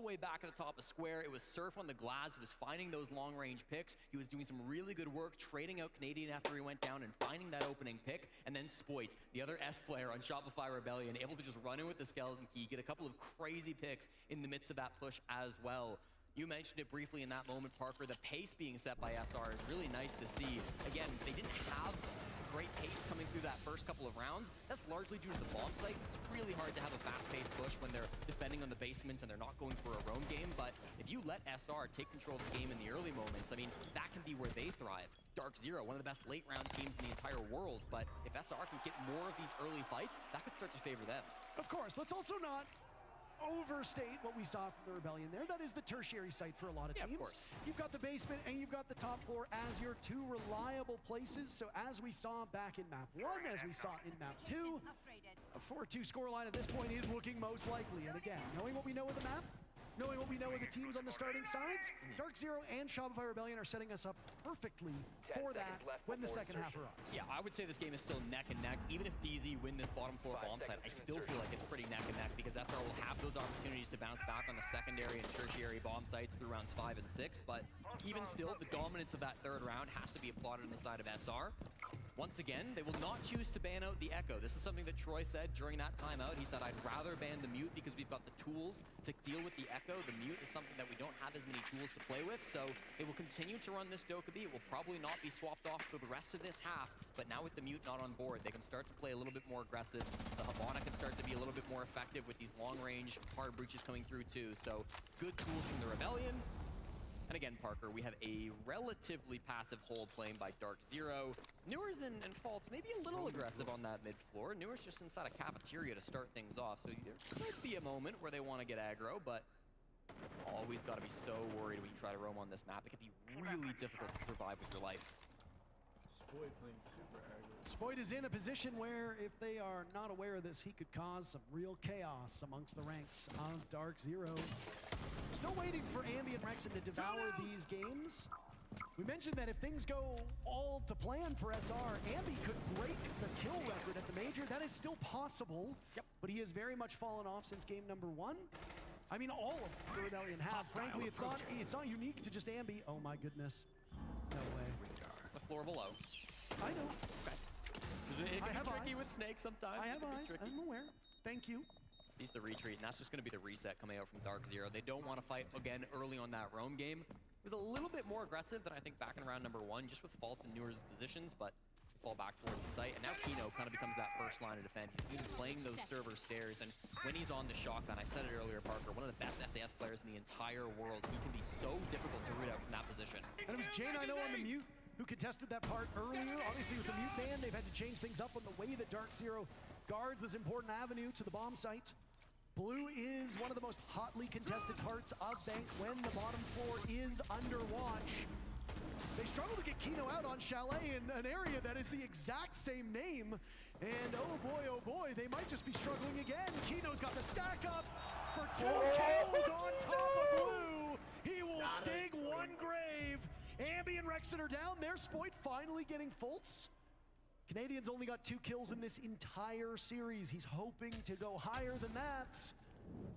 the way back at the top of square. It was Surf on the glass. He was finding those long-range picks. He was doing some really good work, trading out Canadian after he went down and finding that opening pick. And then Spoit, the other S player on Shopify Rebellion, able to just run in with the skeleton key, get a couple of crazy picks in the midst of that push as well. You mentioned it briefly in that moment, Parker. The pace being set by SR is really nice to see. Again, they didn't have great pace coming through that first couple of rounds. That's largely due to the bomb site. It's really hard to have a fast-paced push when they're defending on the basements and they're not going for a roam game. But if you let SR take control of the game in the early moments, I mean, that can be where they thrive. DARKZERO, one of the best late-round teams in the entire world. But if SR can get more of these early fights, that could start to favor them. Of course, let's also not overstate what we saw from the Rebellion there. That is the tertiary site for a lot of teams. Of course. You've got the basement and you've got the top floor as your two reliable places. So as we saw back in map 1, as we saw in map 2, a 4-2 scoreline at this point is looking most likely. And again, knowing what we know of the map, knowing what we know of the teams on the starting sides, DARKZERO and Shopify Rebellion are setting us up perfectly for that when the second half arrives. Yeah, I would say this game is still neck and neck. Even if DZ win this bottom floor bomb site, I still feel like it's pretty neck and neck because SR will have those opportunities to bounce back on the secondary and tertiary bomb sites through rounds 5 and 6. But even still, the dominance of that third round has to be applauded on the side of SR. Once again, they will not choose to ban out the Echo. This is something that Troy said during that timeout. He said, I'd rather ban the Mute because we've got the tools to deal with the Echo. The Mute is something that we don't have as many tools to play with, so they will continue to run this Dokkaebi. It will probably not be swapped off for the rest of this half, but now with the Mute not on board, they can start to play a little bit more aggressive. The Habana can start to be a little bit more effective with these long-range hard breaches coming through too, so good tools from the Rebellion. And again, Parker, we have a relatively passive hold playing by DARKZERO. Newers and Faults maybe a little aggressive on that mid floor. Newers just inside a cafeteria to start things off, so there could be a moment where they want to get aggro, but always got to be so worried when you try to roam on this map. It can be really difficult to survive with your life. Spoit playing super aggro. Spoit is in a position where if they are not aware of this, he could cause some real chaos amongst the ranks of DARKZERO. Still waiting for Ambi and Rexen to devour these games. We mentioned that if things go all to plan for SR, Ambi could break the kill record at the Major. That is still possible, but he has very much fallen off since game number 1. I mean, all of the Rebellion have. Frankly, it's not unique to just Ambi. Oh my goodness. No way. It's a floor below. I know. Okay. It can be tricky with Snake sometimes. I have eyes. I'm aware. Thank you. Sees the retreat, and that's just going to be the reset coming out from DARKZERO. They don't want to fight again early on that roam game. It was a little bit more aggressive than I think back in round number 1, just with Faults and Newers' positions, but fall back towards the site. And now Kino kind of becomes that first line of defense. He's playing those server stairs, and when he's on the shotgun, I said it earlier, Parker, one of the best SAS players in the entire world. He can be so difficult to root out from that position. And it was J9O on the Mute who contested that part earlier. Obviously with the Mute ban, they've had to change things up on the way that DARKZERO guards this important avenue to the bomb site. Blue is one of the most hotly contested parts of Bank when the bottom floor is under watch. They struggle to get Kino out on Chalet in an area that is the exact same name. And oh boy, they might just be struggling again. Kino's got the stack up for 2 kills on top of Blue. He will dig one grave. Ambi and Rexen are down there. Spoit finally getting Fultz. Canadians only got 2 kills in this entire series. He's hoping to go higher than that.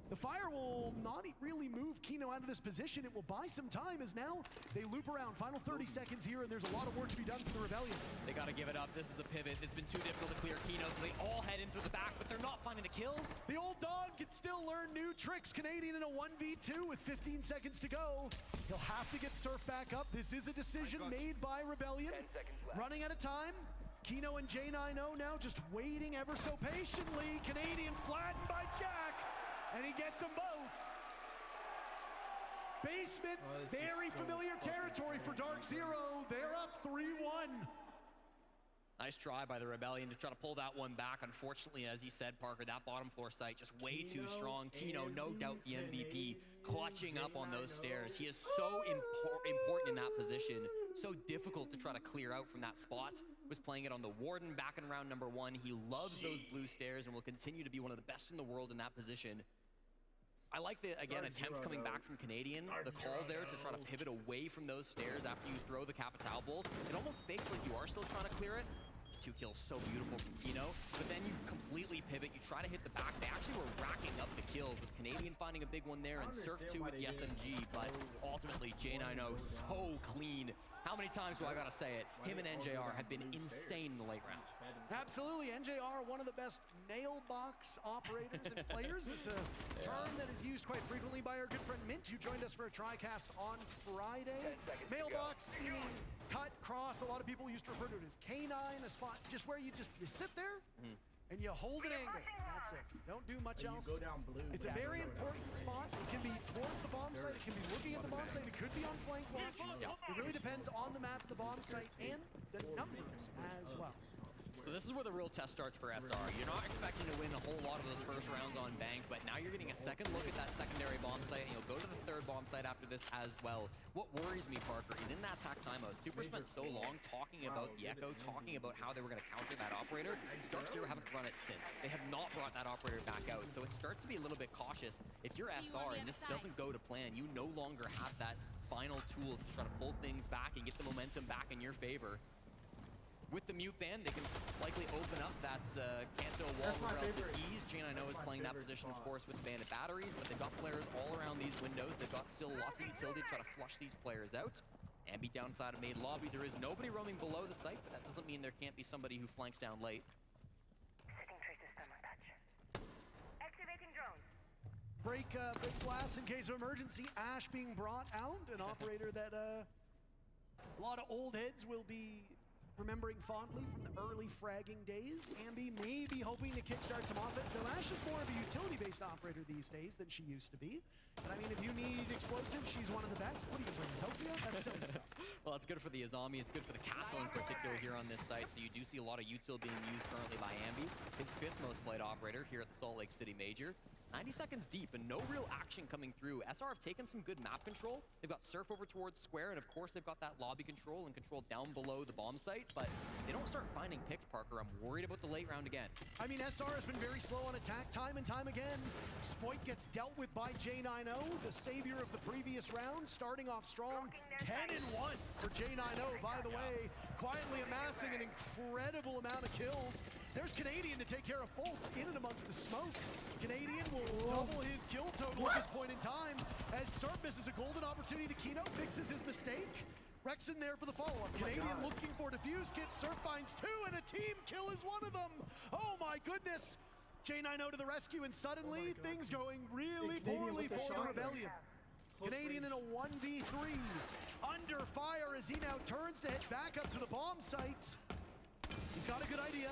The fire will not really move Kino out of this position. It will buy some time as now they loop around. Final 30 seconds here, and there's a lot of work to be done for the Rebellion. They got to give it up. This is a pivot. It's been too difficult to clear Kino, so they all head in through the back, but they're not finding the kills. The old dog can still learn new tricks. Canadian in a 1v2 with 15 seconds to go. He'll have to get Surf back up. This is a decision made by Rebellion. Running out of time. Kino and J9O now just waiting ever so patiently. Canadian flattened by Jack, and he gets them both. Basement, very familiar territory for DARKZERO. They're up 3-1. Nice try by the Rebellion to try to pull that one back. Unfortunately, as you said, Parker, that bottom floor site just way too strong. Kino, no doubt the MVP, clutching up on those stairs. He is so important in that position. So difficult to try to clear out from that spot. Was playing it on the Warden back in round number 1. He loves those blue stairs and will continue to be one of the best in the world in that position. I like the, again, attempt coming back from Canadian. The call there to try to pivot away from those stairs after you throw the Capital Bolt. It almost fakes like you are still trying to clear it. These 2 kills so beautiful from Kino, but then you completely pivot, you try to hit the back. They actually were racking up the kills, with Canadian finding a big one there and Surf 2 with the SMG, but ultimately J90 so clean. How many times do I gotta say it? Him and NJR have been insane in the late round. Absolutely, NJR, one of the best nail box operators and players. It's a term that is used quite frequently by our good friend Mint, who joined us for a TriCast on Friday. Mailbox meaning cut, cross. A lot of people used to refer to it as canine, a spot just where you sit there and you hold an angle. That's it. Don't do much else. You go down blue. It's a very important spot. It can be towards the bomb site. It can be looking at the bomb site. It could be on flank watch. It really depends on the map of the bomb site and the numbers as well. So this is where the real test starts for SR. You're not expecting to win a whole lot of those first rounds on Bank, but now you're getting a second look at that secondary bomb site, and you'll go to the third bomb site after this as well. What worries me, Parker, is in that attack timeout, Super spent so long talking about the Echo, talking about how they were going to counter that operator. DARKZERO haven't run it since. They have not brought that operator back out, so it starts to be a little bit cautious. If you're SR and this doesn't go to plan, you no longer have that final tool to try to pull things back and get the momentum back in your favor. With the mute ban, they can likely open up that Kanto wall with relative ease. J90 is playing that position, of course, with the bandit batteries, but they've got players all around these windows. They've got still lots of utility to try to flush these players out. Ambi downside of main lobby. There is nobody roaming below the site, but that doesn't mean there can't be somebody who flanks down late. Setting traces thermal touch. Activating drone. Break blast in case of emergency. Ash being brought out, an operator that a lot of old heads will be remembering fondly from the early fragging days. Ambi may be hoping to kickstart some offense. Now, Ash is more of a utility-based operator these days than she used to be. But I mean, if you need explosives, she's one of the best. What do you bring, Sophia? That's silly stuff. Well, it's good for the Azami. It's good for the castle in particular here on this site. So you do see a lot of util being used currently by Ambi, his 5th most played operator here at the Salt Lake City Major. 90 seconds deep and no real action coming through. SR have taken some good map control. They've got Surf over towards Square, and of course they've got that lobby control and control down below the bomb site, but they don't start finding picks, Parker. I'm worried about the late round again. I mean, SR has been very slow on attack time and time again. Spoit gets dealt with by J90, the savior of the previous round, starting off strong. 10-1 for J90, by the way, quietly amassing an incredible amount of kills. There's Canadian to take care of Fultz in and amongst the smoke. Canadian will double his kill total at this point in time as Surf misses a golden opportunity to Kino, fixes his mistake. Rexon there for the follow-up. Canadian looking for defuse kit. Surf finds 2 and a team kill is one of them. Oh my goodness. J90 to the rescue, and suddenly things going really poorly for the Rebellion. Canadian in a 1v3. Under fire as he now turns to head back up to the bomb site. He's got a good idea.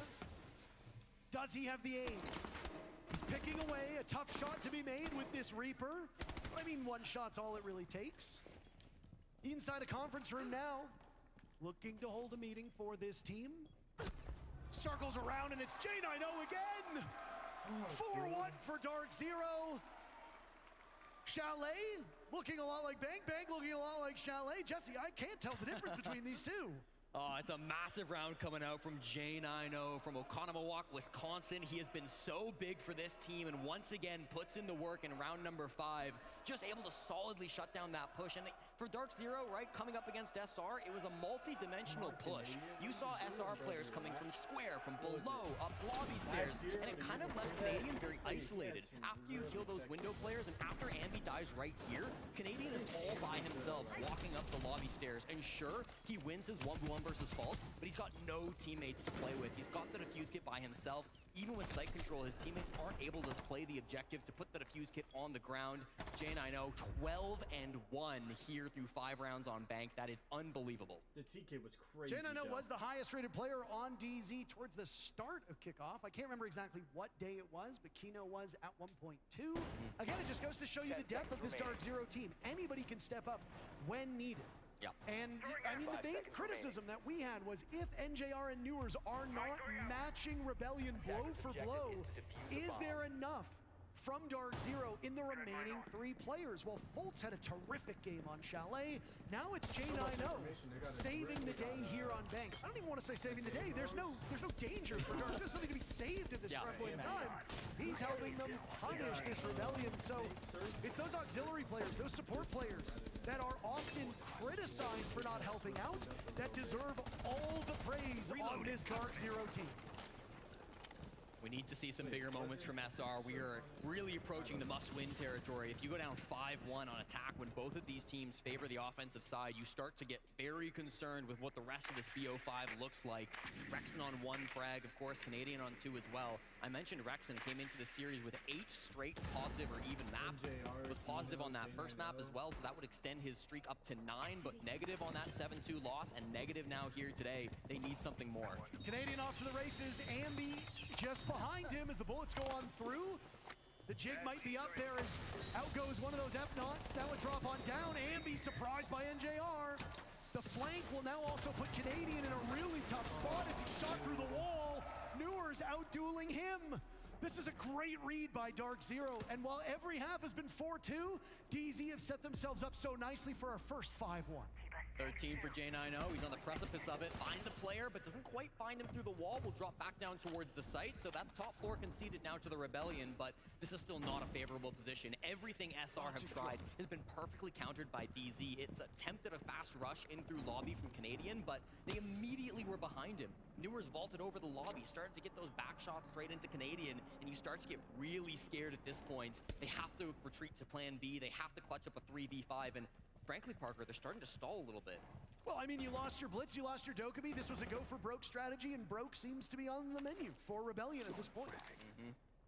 Does he have the aim? He's picking away, a tough shot to be made with this Reaper. I mean, one shot's all it really takes. Inside a conference room now, looking to hold a meeting for this team. Circles around and it's J90 again! 4-1 for DARKZERO. Chalet looking a lot like Bank, Bank looking a lot like Chalet. Jesse, I can't tell the difference between these two. Oh, it's a massive round coming out from J90 from Oconomowoc, Wisconsin. He has been so big for this team and once again puts in the work in round number 5, just able to solidly shut down that push. And for DARKZERO, right, coming up against SR, it was a multi-dimensional push. You saw SR players coming from Square, from below, up lobby stairs, and it kind of left Canadian very isolated. After you kill those window players and after Ambi dies right here, Canadian is all by himself walking up the lobby stairs. And sure, he wins his 1v1 versus Fault, but he's got no teammates to play with. He's got the defuse kit by himself. Even with site control, his teammates aren't able to play the objective to put the defuse kit on the ground. J90 12-1 here through 5 rounds on Bank. That is unbelievable. The TK was crazy. J90 was the highest rated player on DZ towards the start of kickoff. I can't remember exactly what day it was, but Kino was at 1.2. Again, it just goes to show you the depth of this DARKZERO team. Anybody can step up when needed. Yeah. And I mean, the main criticism that we had was if NJR and Newers are not matching Rebellion blow for blow, is there enough from DARKZERO in the remaining 3 players. While Fultz had a terrific game on Chalet, now it's J9O saving the day here on Banks. I don't even want to say saving the day. There's no danger for Dark. There's nothing to be saved at this current point in time. He's helping them punish this rebellion. So it's those auxiliary players, those support players that are often criticized for not helping out that deserve all the praise on this DARKZERO team. We need to see some bigger moments from SR. We are really approaching the must-win territory. If you go down 5-1 on attack, when both of these teams favor the offensive side, you start to get very concerned with what the rest of this BO5 looks like. Rexon on 1 frag, of course, Canadian on 2 as well. I mentioned Rexon came into the series with 8 straight positive or even maps. Was positive on that first map as well, so that would extend his streak up to 9, but negative on that 7-2 loss, and negative now here today. They need something more. Canadian off to the races. Ambi just behind him as the bullets go on through. The jig might be up there as out goes one of those F-Knots. Now a drop on down. Ambi surprised by NJR. The flank will now also put Canadian in a really tough spot as he shot through the wall. Newer's out-dueling him. This is a great read by DARKZERO, and while every half has been 4-2, DZ have set themselves up so nicely for our first 5-1. 13 for J9O, he's on the precipice of it, finds a player, but doesn't quite find him through the wall, will drop back down towards the site, so that top floor conceded now to the Rebellion, but this is still not a favorable position. Everything SR have tried has been perfectly countered by DZ. It's attempted a fast rush in through lobby from Canadian, but they immediately were behind him. Newer's vaulted over the lobby, started to get those back shots straight into Canadian, and you start to get really scared at this point. They have to retreat to plan B, they have to clutch up a 3v5, and frankly, Parker, they're starting to stall a little bit. Well, I mean, you lost your Blitz, you lost your Dokkaebi. This was a go for broke strategy, and broke seems to be on the menu for Rebellion at this point.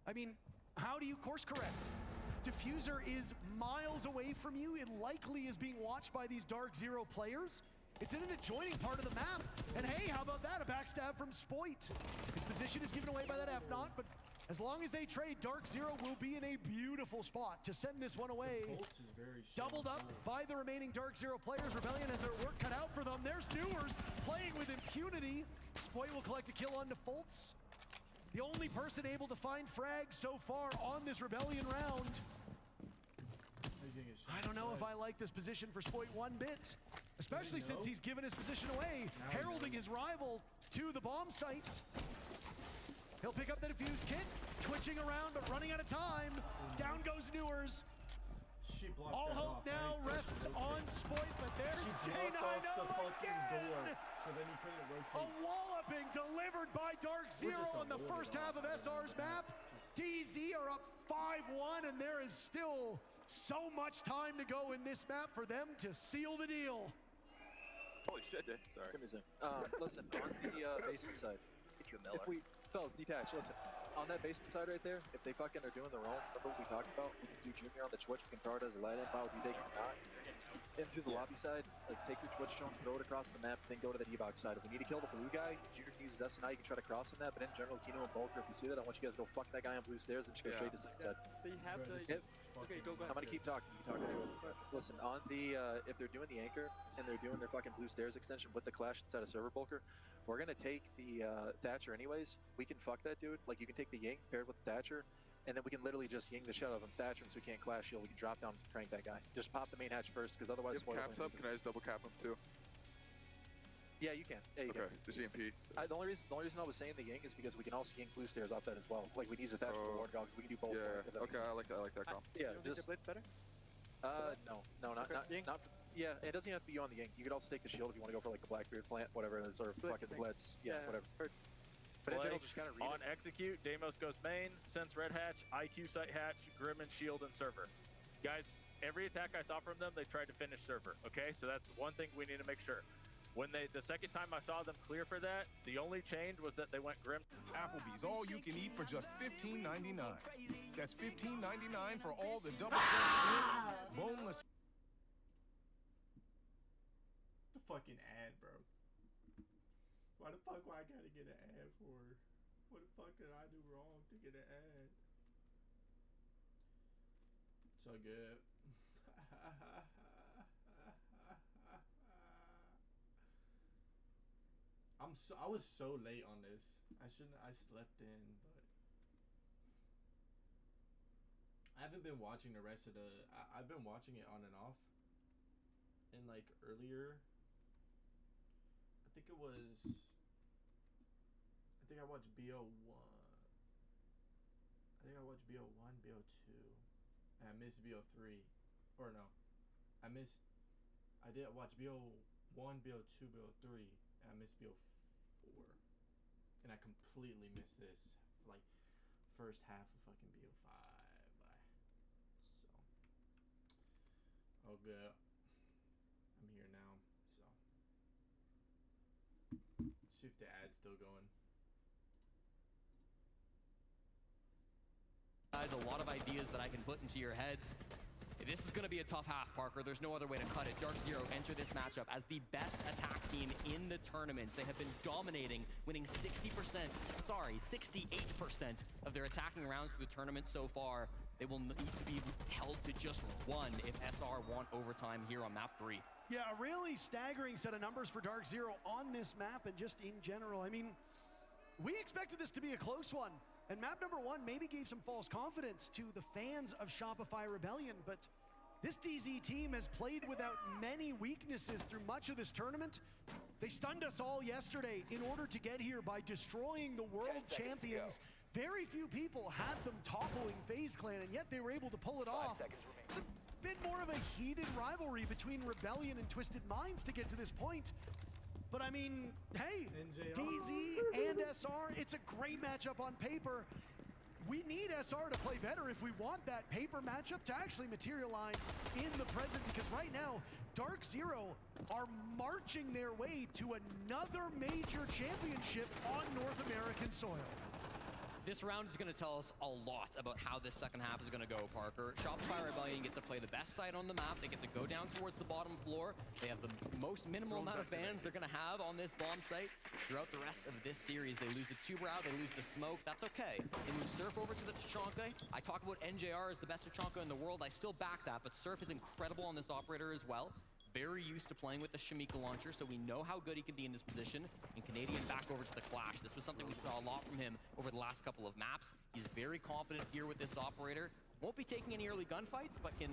I mean, how do you course correct? Diffuser is miles away from you. It likely is being watched by these DARKZERO players. It's in an adjoining part of the map. And hey, how about that? A backstab from Spoit. His position is given away by that F-Knot, but as long as they trade, DARKZERO will be in a beautiful spot to send this one away. Doubled up by the remaining DARKZERO players. Rebellion has their work cut out for them. There's Newers playing with impunity. Spoit will collect a kill onto Fultz. The only person able to find frags so far on this Rebellion round. I don't know if I like this position for Spoit one bit, especially since he's given his position away, heralding his rival to the bomb site. He'll pick up the defuse kit, twitching around but running out of time. Down goes Newers. All hope now rests on Spoit, but there's J9O again! A walloping delivered by DARKZERO on the first half of SR's map. DZ are up 5-1, and there is still so much time to go in this map for them to seal the deal. Holy shit, dude. Sorry. Give me a second. Listen, on the basement side, if we, fellas, detach, listen. On that basement side right there, if they fucking are doing their own, remember what we talked about? We can do Junior on the Twitch, we can throw it as a light inbound, you take it knock. In through the lobby side, like take your Twitch drone, throw it across the map, then go to the debox side. If we need to kill the blue guy, Junior can use his SNI, you can try to cross in that, but in general, Kino and Bulker, if you see that, I want you guys to go fuck that guy on blue stairs and just go straight to side. They have the... Okay, go back. I'm gonna keep talking, you talk anyway. Listen, on the, if they're doing the anchor, and they're doing their fucking blue stairs extension with the clash inside of server Bulker, we're gonna take the Thatcher anyways. We can fuck that dude. Like, you can take the Ying paired with the Thatcher, and then we can literally just Ying the shit out of him. Thatcher, so we can't clash shield. We can drop down and crank that guy. Just pop the main hatch first, because otherwise... If caps up, can I just double cap him too? Yeah, you can. Yeah, you okay, can. the CMP. The only reason I was saying the Ying is because we can also Ying blue stairs off that as well. Like, we can use the Thatcher for Ward Dogs. We can do both. Yeah, okay, I like that comp. Yeah, just... Blitz better? No, not yeah, it doesn't have to be on the Ying. You could also take the shield if you want to go for like the Blackbeard plant, whatever it is, or fucking Blitz. Yeah, whatever. But in general, just kind of read on it. Execute, Deimos goes main, Sense red hatch, IQ site hatch, Grim and shield and server. Guys, every attack I saw from them, they tried to finish server, okay? So that's one thing we need to make sure. When the second time I saw them clear for that, the only change was that they went Grim. Applebee's all you can eat for just $15.99. That's $15.99 for all the double boneless. The fucking ad, bro. Why the fuck I gotta get an ad for? What the fuck did I do wrong to get an ad? So good. I was so late on this. I slept in, but I haven't been watching the rest of the. I've been watching it on and off. And like earlier, I think it was. I think I watched BO1. I think I watched BO1, BO2, and I missed BO3. Or no, I did watch BO1, BO2, BO3, and I missed BO4. And I completely missed this, like, first half of fucking BO5. So, oh good. I'm here now, so. See if the ad's still going. Guys, a lot of ideas that I can put into your heads. This is going to be a tough half, Parker. There's no other way to cut it. DARKZERO enter this matchup as the best attack team in the tournament. They have been dominating, winning 68% of their attacking rounds through the tournament so far. They will need to be held to just one if SR want overtime here on map 3. Yeah, a really staggering set of numbers for DARKZERO on this map and just in general. I mean, we expected this to be a close one. And map number 1 maybe gave some false confidence to the fans of Shopify Rebellion, but this DZ team has played without many weaknesses through much of this tournament. They stunned us all yesterday in order to get here by destroying the world champions. Very few people had them toppling FaZe Clan, and yet they were able to pull it off. It's a bit more of a heated rivalry between Rebellion and Twisted Minds to get to this point. But I mean, hey, DZ and SR, it's a great matchup on paper. We need SR to play better if we want that paper matchup to actually materialize in the present, because right now, DARKZERO are marching their way to another major championship on North American soil. This round is going to tell us a lot about how this second half is going to go, Parker. Shopify Rebellion get to play the best side on the map. They get to go down towards the bottom floor. They have the most minimal amount of bans they're going to have on this bomb site. Throughout the rest of this series, they lose the Tuber out, they lose the smoke. That's okay. They move Surf over to the Tachanka. I talk about NJR as the best Tachanka in the world. I still back that, but Surf is incredible on this operator as well. Very used to playing with the Shamika launcher, so we know how good he can be in this position. And Canadian back over to the Clash. This was something we saw a lot from him over the last couple of maps. He's very confident here with this operator. Won't be taking any early gunfights, but can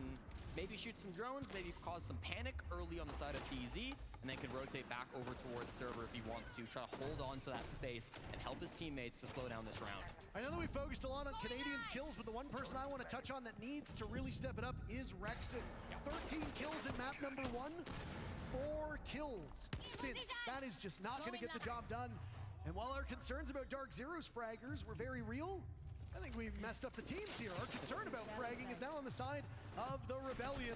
maybe shoot some drones, maybe cause some panic early on the side of TZ, and then can rotate back over towards server if he wants to, try to hold on to that space and help his teammates to slow down this round. I know that we focused a lot on Canadians' kills, but the one person I want to touch on that needs to really step it up is Rexon. 13 kills in map number 1, 4 kills since. That is just not going to get the job done. And while our concerns about DARKZERO's fraggers were very real, I think we've messed up the teams here. Our concern about fragging is now on the side of the Rebellion.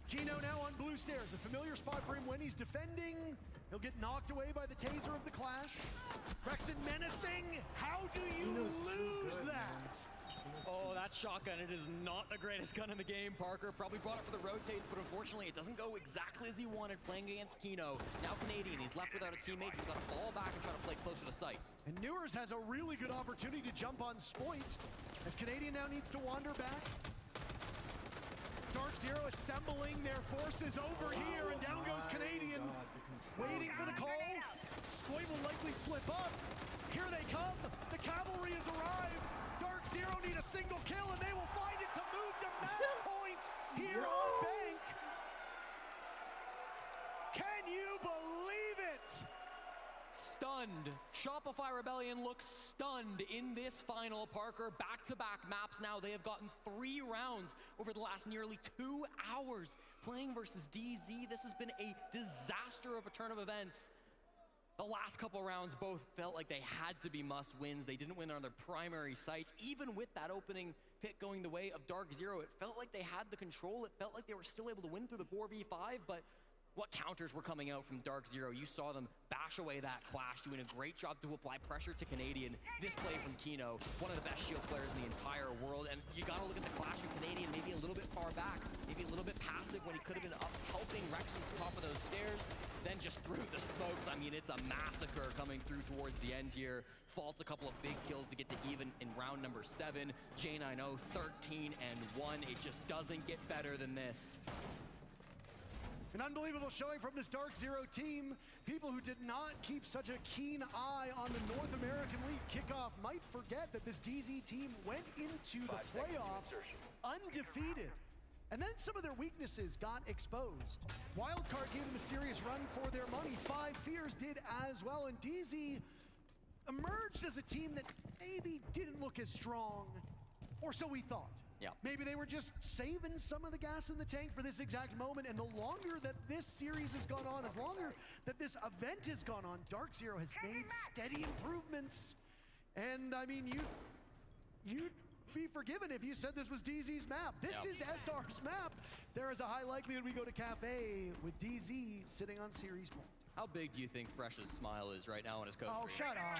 Kino now on blue stairs, a familiar spot for him when he's defending. He'll get knocked away by the taser of the Clash. Rexon menacing. How do you lose that? Oh, that shotgun, it is not the greatest gun in the game, Parker. Probably brought it for the rotates, but unfortunately it doesn't go exactly as he wanted playing against Kino. Now Canadian, he's left without a teammate. He's got to fall back and try to play closer to sight. And Newers has a really good opportunity to jump on Spoit, as Canadian now needs to wander back. DARKZERO assembling their forces over here, and down goes Canadian. Waiting for the call. Spoit will likely slip up. Here they come. The cavalry has arrived. DARKZERO need a single kill, and they will find it to move to match point here on Bank. Can you believe it? Stunned. Shopify Rebellion looks stunned in this final, Parker. Back-to-back maps now. They have gotten 3 rounds over the last nearly 2 hours playing versus DZ. This has been a disaster of a turn of events. The last couple rounds both felt like they had to be must-wins. They didn't win on their primary sites. Even with that opening pit going the way of DARKZERO, it felt like they had the control. It felt like they were still able to win through the 4v5, but what counters were coming out from DARKZERO? You saw them bash away that Clash, doing a great job to apply pressure to Canadian. This play from Kino, one of the best shield players in the entire world, and you gotta look at the Clash of Canadian maybe a little bit far back, maybe a little bit passive when he could have been up helping Rexon at the top of those stairs, then just through the smokes. I mean, it's a massacre coming through towards the end here. Faults a couple of big kills to get to even in round number 7. J90, 13-1. It just doesn't get better than this. An unbelievable showing from this DARKZERO team. People who did not keep such a keen eye on the North American League kickoff might forget that this DZ team went into the playoffs undefeated. And then some of their weaknesses got exposed. Wildcard gave them a serious run for their money. Five Fears did as well, and DZ emerged as a team that maybe didn't look as strong, or so we thought. Yeah. Maybe they were just saving some of the gas in the tank for this exact moment, and the longer that this series has gone on, as longer that this event has gone on, DARKZERO has made steady improvements. And I mean, you'd be forgiven if you said this was DZ's map. This is SR's map. There is a high likelihood we go to Cafe with DZ sitting on series point. How big do you think Fresh's smile is right now on his coach? Oh, shut up.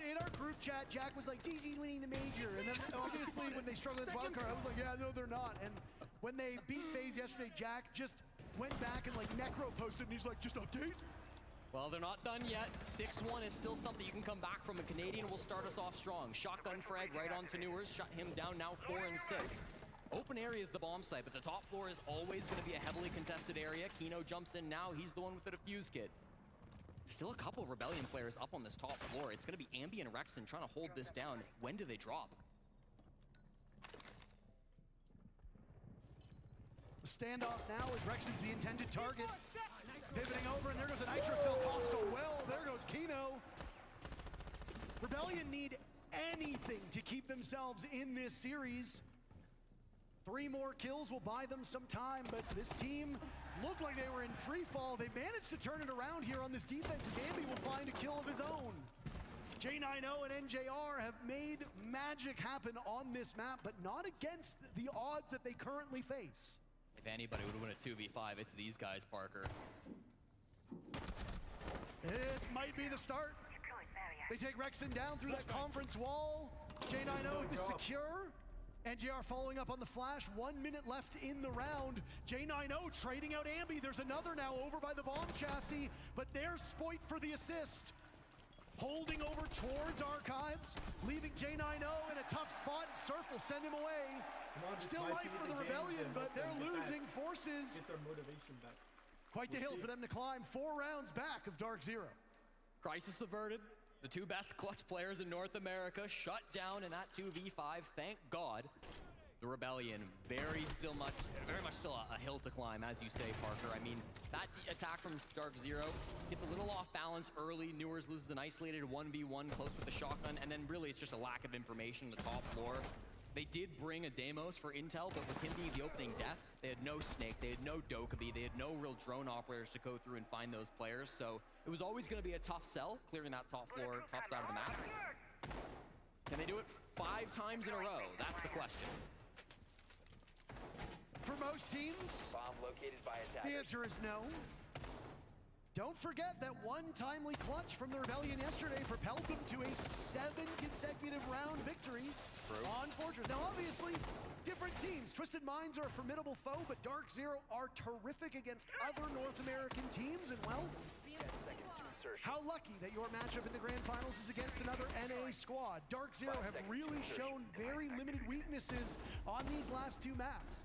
In our group chat, Jack was like, DZ winning the major. And then obviously when they struggled against Wildcard, I was like, yeah, no, they're not. And when they beat FaZe yesterday, Jack just went back and like necro posted and he's like, just update. Well, they're not done yet. 6-1 is still something you can come back from. A Canadian will start us off strong. Shotgun frag right onto Newers. Shut him down now 4 and 6. Open area is the bomb site, but the top floor is always going to be a heavily contested area. Kino jumps in now. He's the one with the defuse kit. Still a couple of Rebellion players up on this top floor. It's going to be Ambi and Rexon trying to hold this down. When do they drop? The standoff now as Rexon's the intended target. Pivoting over, and there goes a Nitro Cell tossed so well. There goes Kino. Rebellion need anything to keep themselves in this series. 3 more kills will buy them some time, but this team looked like they were in free fall. They managed to turn it around here on this defense as Ambi will find a kill of his own. J90 and NJR have made magic happen on this map, but not against the odds that they currently face. If anybody would win a 2v5, it's these guys, Parker. It might be the start. They take Rexon down through that conference wall. J90 with the secure. NJR following up on the flash. 1 minute left in the round. J90 trading out Ambi. There's another now over by the bomb chassis, but there's Spoit for the assist. Holding over towards Archives, leaving J90 in a tough spot. Surf will send him away. Still life for the Rebellion, but they're losing forces. Get their motivation back. Quite the hill for them to climb. 4 rounds back of DARKZERO. Crisis averted. The 2 best clutch players in North America shut down in that 2v5. Thank God. The Rebellion very much still a hill to climb, as you say, Parker. I mean, that attack from DARKZERO gets a little off balance early. Newers loses an isolated 1v1 close with the shotgun, and then really it's just a lack of information on the top floor. They did bring a Deimos for intel, but with him being the opening death, they had no Snake, they had no Dokkaebi, they had no real drone operators to go through and find those players, so it was always going to be a tough sell, clearing that top floor, top side of the map. Can they do it 5 times in a row? That's the question. For most teams, bomb located by the answer is no. Don't forget that one timely clutch from the Rebellion yesterday propelled them to a 7 consecutive round victory on Fortress. Now, obviously, different teams. Twisted Minds are a formidable foe, but DARKZERO are terrific against other North American teams. And, well, how lucky that your matchup in the Grand Finals is against another NA squad. DARKZERO have really shown very limited weaknesses on these last 2 maps.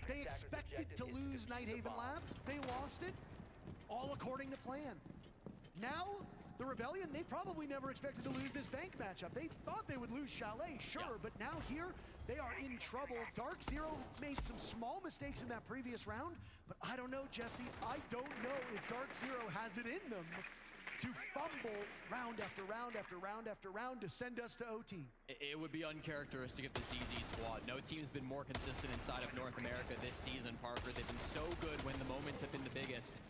They expected to lose Nighthaven Labs. They lost it, all according to plan. Now, the Rebellion, they probably never expected to lose this bank matchup. They thought they would lose Chalet, sure, but now here, they are in trouble. DARKZERO made some small mistakes in that previous round, but I don't know, Jesse. I don't know if DARKZERO has it in them to fumble round after round after round after round to send us to OT. It would be uncharacteristic of this DZ squad. No team's been more consistent inside of North America this season, Parker. They've been so good when the moments have been the biggest.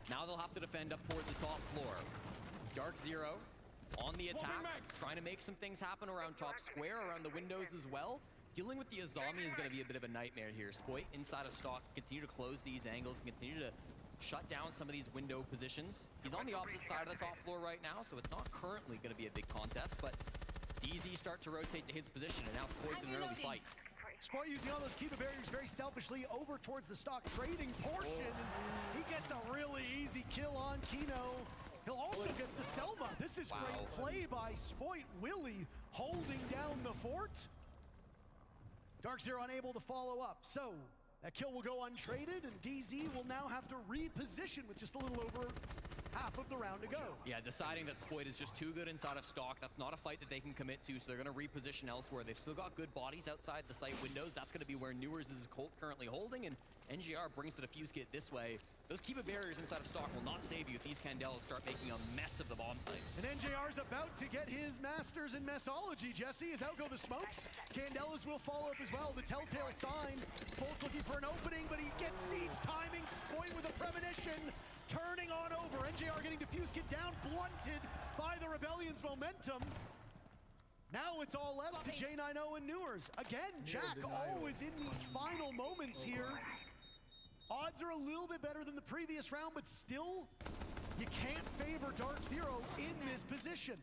Now they'll have to defend up towards the top floor. DARKZERO on the attack, trying to make some things happen around top square, around the windows as well. Dealing with the Azami is going to be a bit of a nightmare here. Spoit inside of stock, continue to close these angles, continue to shut down some of these window positions. He's on the opposite side of the top floor right now, so it's not currently going to be a big contest, but DZ start to rotate to his position, and now Spoit's in an early fight. Spoit using all those Kiva barriers very selfishly over towards the stock trading portion, and he gets a really easy kill on Kino. He'll also get the Selma. This is great play by Spoit. Willie holding down the fort. DARKZERO unable to follow up, so That kill will go untraded, and DZ will now have to reposition with just a little over half of the round to go. Yeah, deciding that Spoit is just too good inside of stock. That's not a fight that they can commit to, so they're going to reposition elsewhere. They've still got good bodies outside the site windows. That's going to be where Newers is currently holding, and NGR brings the defuse kit this way. Those Kiva barriers inside of stock will not save you if these Candelas start making a mess of the bomb site. And NJR's about to get his masters in messology, Jesse, as out go the smokes. Candelas will follow up as well. The telltale sign. Bolt's looking for an opening, but he gets siege timing. Spoit with a premonition. Turning on over. NJR getting defuse kit down, blunted by the Rebellion's momentum. Now it's all left to J90 and Newers. Again, Jack always in these final moments here. Odds are a little bit better than the previous round, but still, you can't favor DARKZERO in this position.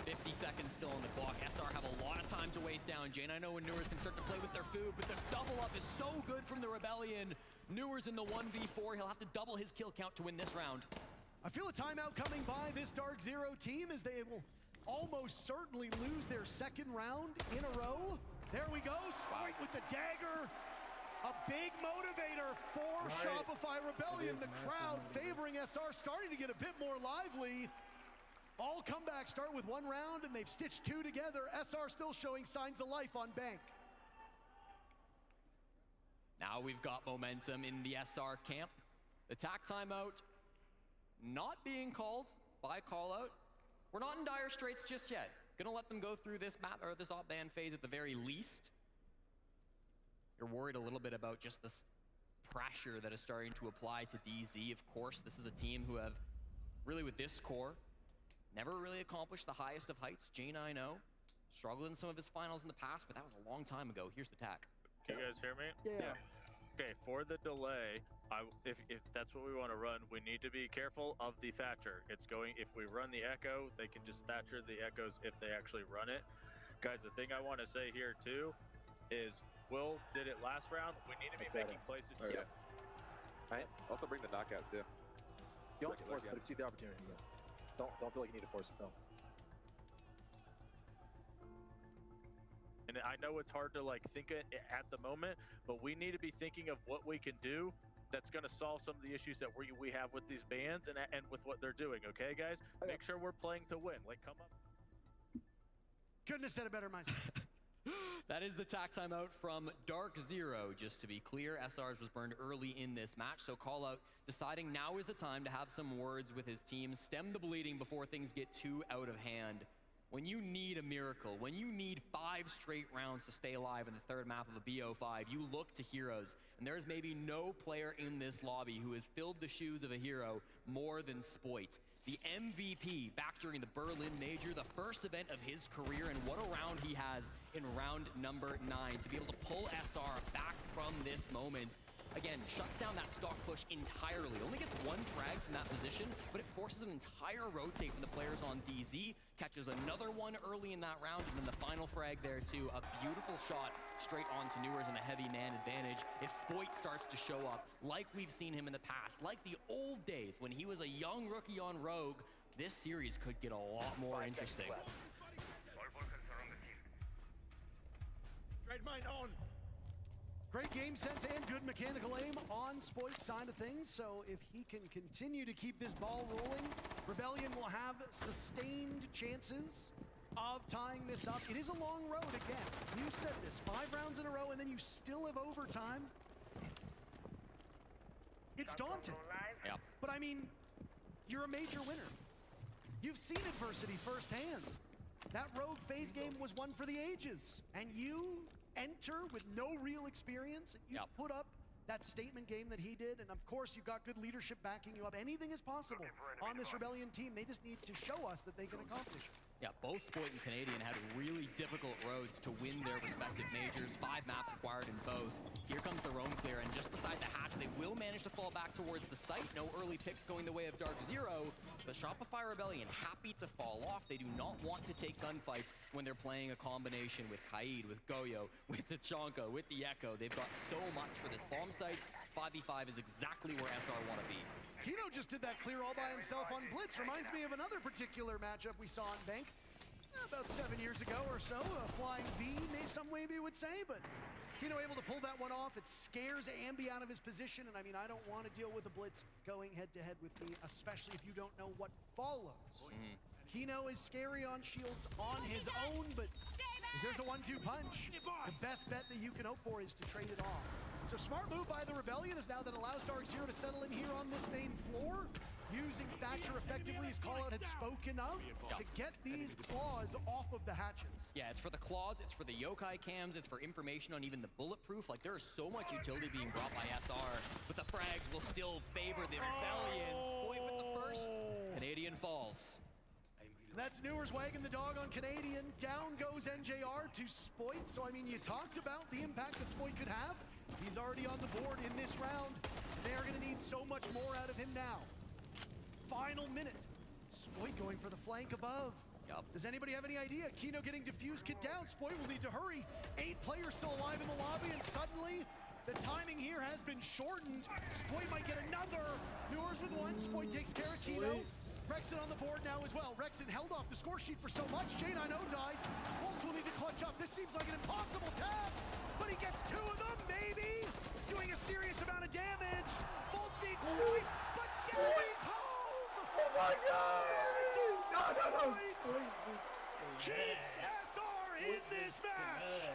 50 seconds still on the clock. SR have a lot of time to waste down. J90 and Newers can start to play with their food, but the double up is so good from the Rebellion. Newers in the 1v4. He'll have to double his kill count to win this round. I feel a timeout coming by this DARKZERO team as they will almost certainly lose their second round in a row. There we go. Spoit with the dagger. A big motivator for Shopify Rebellion. The crowd favoring SR, starting to get a bit more lively. All comebacks start with one round, and they've stitched two together. SR still showing signs of life on Bank. Now we've got momentum in the SR camp. The tack timeout not being called by callout. We're not in dire straits just yet. Gonna let them go through this map or this op ban phase at the very least. You're worried a little bit about just this pressure that is starting to apply to DZ. Of course, this is a team who have really, with this core, never really accomplished the highest of heights. J90 struggled in some of his finals in the past, but that was a long time ago. Here's the tack. Can you guys hear me? Yeah. Okay, for the delay, if that's what we want to run, we need to be careful of the Thatcher. It's going, if we run the Echo, they can just Thatcher the Echoes if they actually run it. Guys, the thing I want to say here too is Will did it last round. We need to be making places. Okay. Yeah. Right. Also bring the knockout too. You don't have to force it, but if you see the opportunity, don't feel like you need to force it though. And I know it's hard to like think it at the moment, but we need to be thinking of what we can do that's going to solve some of the issues that we have with these bans and with what they're doing. Okay, guys, make sure we're playing to win. Like, come up. Couldn't have said it better myself. That is the tack timeout from DARKZERO. Just to be clear, SR's was burned early in this match, so call out deciding now is the time to have some words with his team, stem the bleeding before things get too out of hand. When you need a miracle, when you need 5 straight rounds to stay alive in the third map of a BO5, you look to heroes. And there's maybe no player in this lobby who has filled the shoes of a hero more than Spoit. The MVP back during the Berlin Major, the first event of his career, and what a round he has in round number 9 to be able to pull SR back from this moment. Again, shuts down that stock push entirely. Only gets 1 frag from that position, but it forces an entire rotate from the players on DZ. Catches another one early in that round, and then the final frag there too. A beautiful shot straight onto Newers and a heavy man advantage. If Spoit starts to show up, like we've seen him in the past, like the old days when he was a young rookie on Rogue, this series could get a lot more interesting. Trade mine on. Great game sense and good mechanical aim on Spoit's side of things, so if he can continue to keep this ball rolling, Rebellion will have sustained chances of tying this up. It is a long road again. You said this, 5 rounds in a row and then you still have overtime. It's daunting. Yeah. But I mean, you're a major winner. You've seen adversity firsthand. That Rogue phase game was one for the ages, and you enter with no real experience, and you put up that statement game that he did, and of course you've got good leadership backing you up. Anything is possible on this Rebellion team. They just need to show us that they can accomplish it. Yeah, both Spoit and Canadian had really difficult roads to win their respective majors. 5 maps required in both. Here comes the roam clear, and just beside the hatch, they will manage to fall back towards the site. No early picks going the way of DARKZERO. The Shopify Rebellion happy to fall off. They do not want to take gunfights when they're playing a combination with Kaid, with Goyo, with the Chonka, with the Echo. They've got so much for this bomb site. 5v5 is exactly where SR want to be. Kino just did that clear all by himself on Blitz. Reminds me of another particular matchup we saw in Bank about 7 years ago or so. A flying V, some maybe would say, but Kino able to pull that one off. It scares Ambi out of his position, and I mean, I don't want to deal with a blitz going head-to-head with me, especially if you don't know what follows. Kino is scary on shields on his own, but if there's a 1-2 punch, the best bet that you can hope for is to trade it off. So smart move by the Rebellion is now that allows DARKZERO to settle in here on this main floor, using Thatcher effectively as Callout had spoken of, to get these claws off of the hatches. Yeah, it's for the claws, it's for the yokai cams, it's for information on even the bulletproof. Like, there is so much utility being brought by SR, but the frags will still favor the Rebellion. Spoit with the first. Canadian falls. That's Newer's wagging the dog on Canadian. Down goes NJR to Spoit. So, I mean, you talked about the impact that Spoit could have. He's already on the board in this round. They are going to need so much more out of him now. Final minute. Spoit going for the flank above. Yep. Does anybody have any idea? Kino getting diffuse kit down. Spoit will need to hurry. 8 players still alive in the lobby, and suddenly the timing here has been shortened. Spoit might get another. Newer's with one. Spoit takes care of Kino. Rexon on the board now as well. Rexon held off the score sheet for so much. J9O dies. Bolts will need to clutch up. This seems like an impossible task, but he gets 2 of them, maybe. Doing a serious amount of damage. Bolts needs Spoit, but still he's home. Oh my god! No. Keeps SR in this match.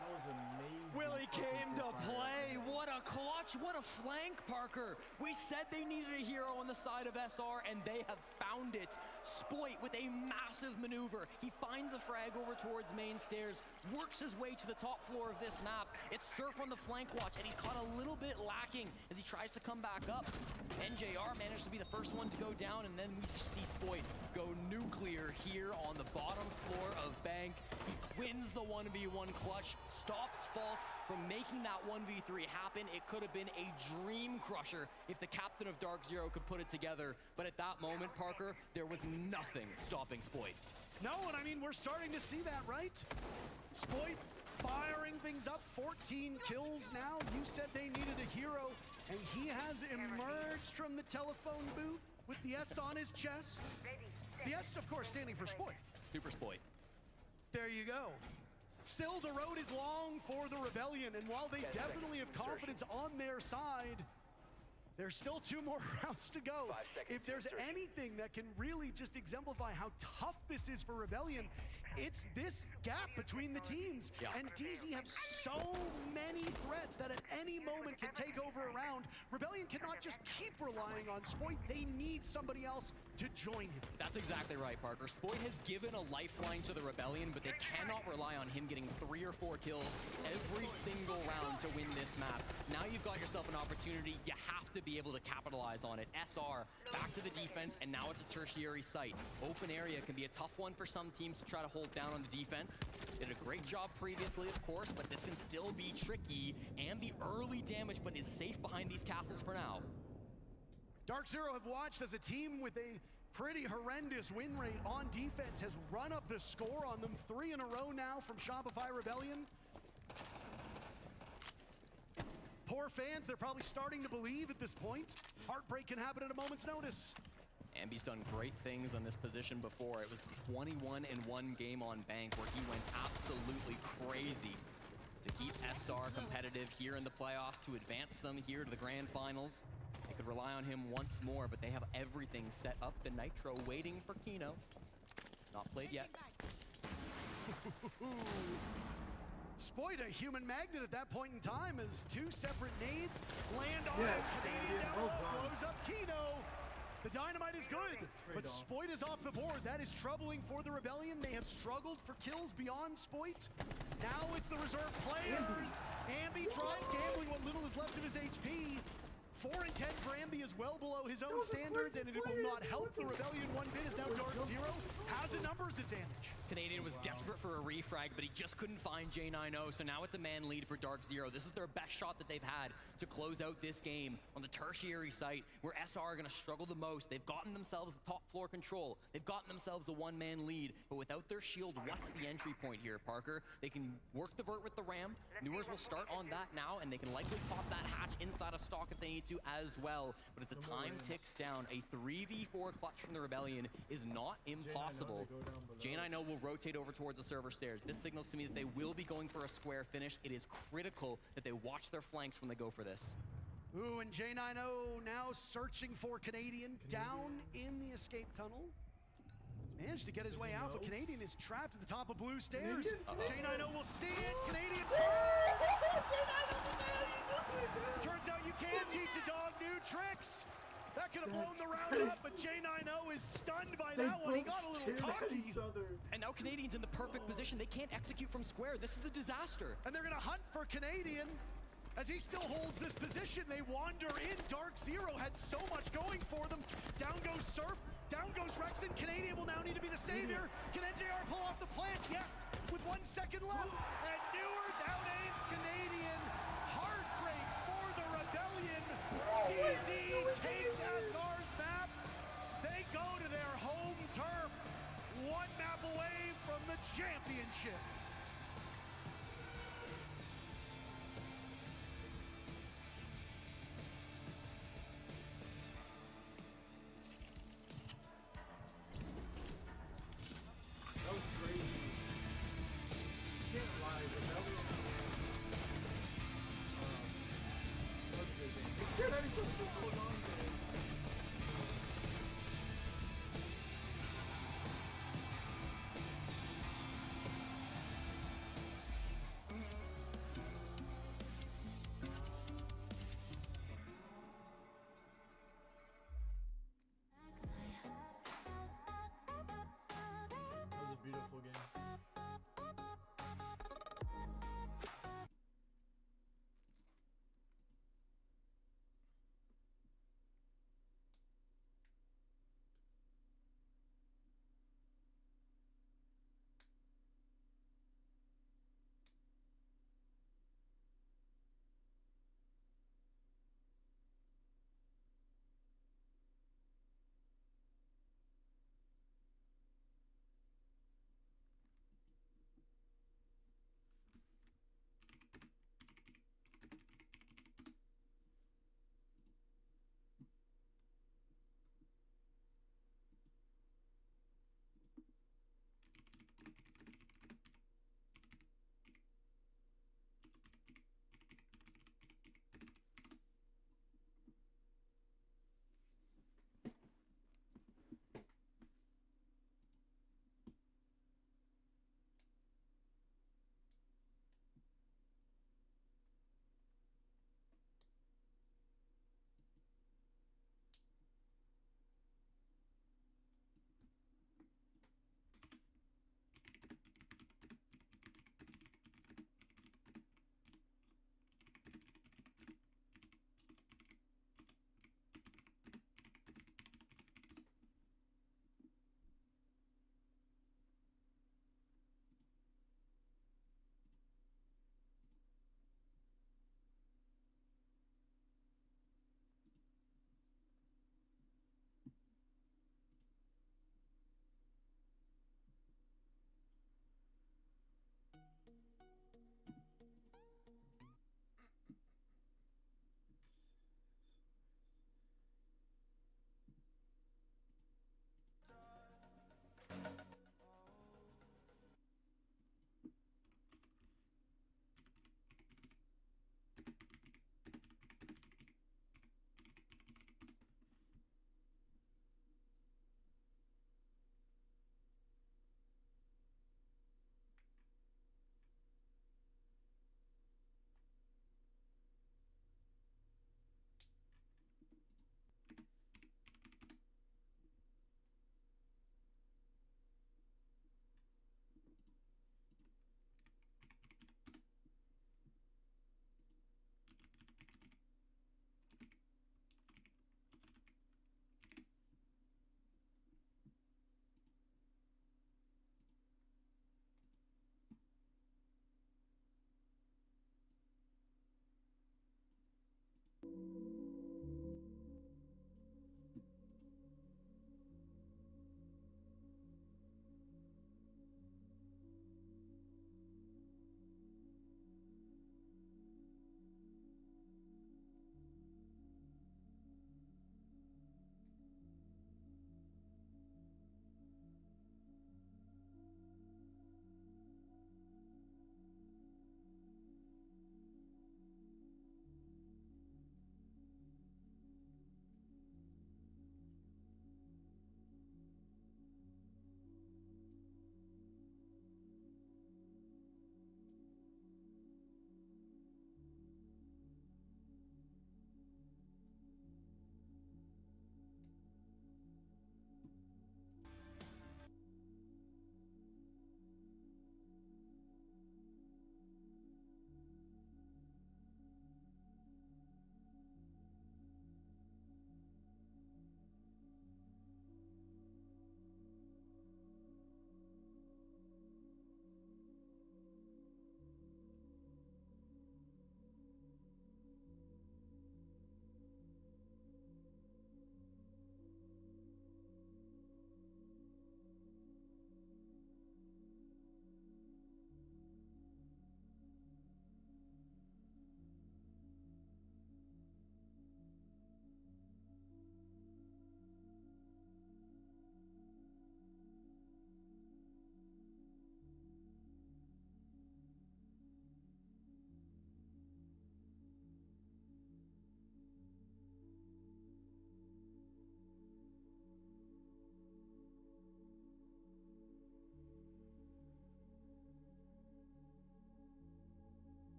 That was amazing. Willie came to play. What a clutch. What a flank, Parker. We said they needed a hero on the side of SR, and they have found it. Spoit with a massive maneuver. He finds a frag over towards main stairs, works his way to the top floor of this map. It's Surf on the flank watch, and he's caught a little bit lacking as he tries to come back up. NJR managed to be the first one to go down, and then we see Spoit go nuclear here on the bottom floor of Bank. He wins the 1v1 clutch, stops Faults from making that 1v3 happen. It could have been a dream crusher if the captain of DARKZERO could put it together, but at that moment, Parker, there was nothing stopping Spoit. No, and I mean, we're starting to see that, right? Spoit firing things up, 14 kills now. You said they needed a hero, and he has emerged from the telephone booth with the S on his chest. The S, of course, standing for Spoit. Super Spoit. There you go. Still, the road is long for the Rebellion, and while they definitely have confidence on their side, there's still 2 more rounds to go. If there's anything that can really just exemplify how tough this is for Rebellion, it's this gap between the teams. Yeah. And DZ have so many threats that at any moment can take over a round. Rebellion cannot just keep relying on Spoit. They need somebody else to join him. That's exactly right, Parker. Spoit has given a lifeline to the Rebellion, but they cannot rely on him getting 3 or 4 kills every single round to win this map. Now you've got yourself an opportunity. You have to be able to capitalize on it. SR back to the defense, and now it's a tertiary site. Open area can be a tough one for some teams to try to hold down on the defense. Did a great job previously, of course, but this can still be tricky. And the early damage, but is safe behind these castles for now. DARKZERO have watched as a team with a pretty horrendous win rate on defense has run up the score on them 3 in a row now from Shopify Rebellion. Poor fans, they're probably starting to believe at this point. Heartbreak can happen at a moment's notice. Ambi's done great things on this position before. It was 21-1 game on Bank where he went absolutely crazy to keep SR competitive here in the playoffs, to advance them here to the grand finals. They could rely on him once more, but they have everything set up. The Nitro waiting for Kino. Not played yet. Spoit a human magnet at that point in time as 2 separate nades land on him. Canadian down low, blows up Kino. The dynamite is good, but Spoit is off the board. That is troubling for the Rebellion. They have struggled for kills beyond Spoit. Now it's the reserve players. Ambi drops gambling what little is left of his HP. 4 and 10 for Ambi is well below his own standards, and it will not help the Rebellion one bit as now DARKZERO has a numbers advantage. Canadian was desperate for a refrag, but he just couldn't find J90, so now it's a man lead for DARKZERO. This is their best shot that they've had to close out this game on the tertiary site where SR are going to struggle the most. They've gotten themselves the top floor control. They've gotten themselves a one-man lead, but without their shield, what's the entry point here, Parker? They can work the vert with the Ram. Newers will start on that now, and they can likely pop that hatch inside of stock if they need to as well, but as the time ticks down, a 3v4 clutch from the Rebellion is not impossible. J90 will rotate over towards the server stairs. This signals to me that they will be going for a square finish. It is critical that they watch their flanks when they go for this. Ooh, and J90 now searching for Canadian down in the escape tunnel. Managed to get his way out, but Canadian is trapped at the top of blue stairs. J90 will see it. Canadian turns. Turns out you can teach a dog new tricks. That could have blown the round up, but J90 is stunned by that one. He got a little cocky. And now Canadian's in the perfect position. They can't execute from square. This is a disaster. And they're going to hunt for Canadian. As he still holds this position, they wander in. DARKZERO had so much going for them. Down goes Surf. Down goes Rexon. Canadian will now need to be the savior. Can NJR pull off the plant? Yes, with 1 second left. And Newers out-aims Canadian. Heartbreak for the Rebellion. DZ takes SR's map. They go to their home turf. 1 map away from the championship.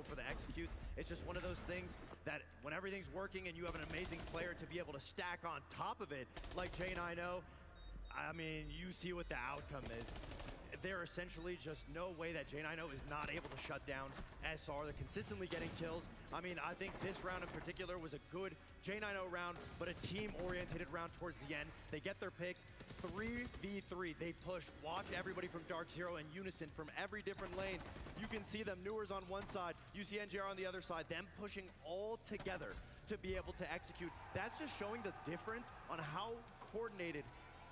go for the executes. It's just one of those things that when everything's working and you have an amazing player to be able to stack on top of it, like J9O, I mean, you see what the outcome is. They're essentially just no way that J9O is not able to shut down SR. They're consistently getting kills. I mean, I think this round in particular was a good J9O round, but a team-oriented round towards the end. They get their picks, 3v3. They push. Watch everybody from DARKZERO in unison from every different lane. You can see them, Newers on one side, UCNGR on the other side, them pushing all together to be able to execute. That's just showing the difference on how coordinated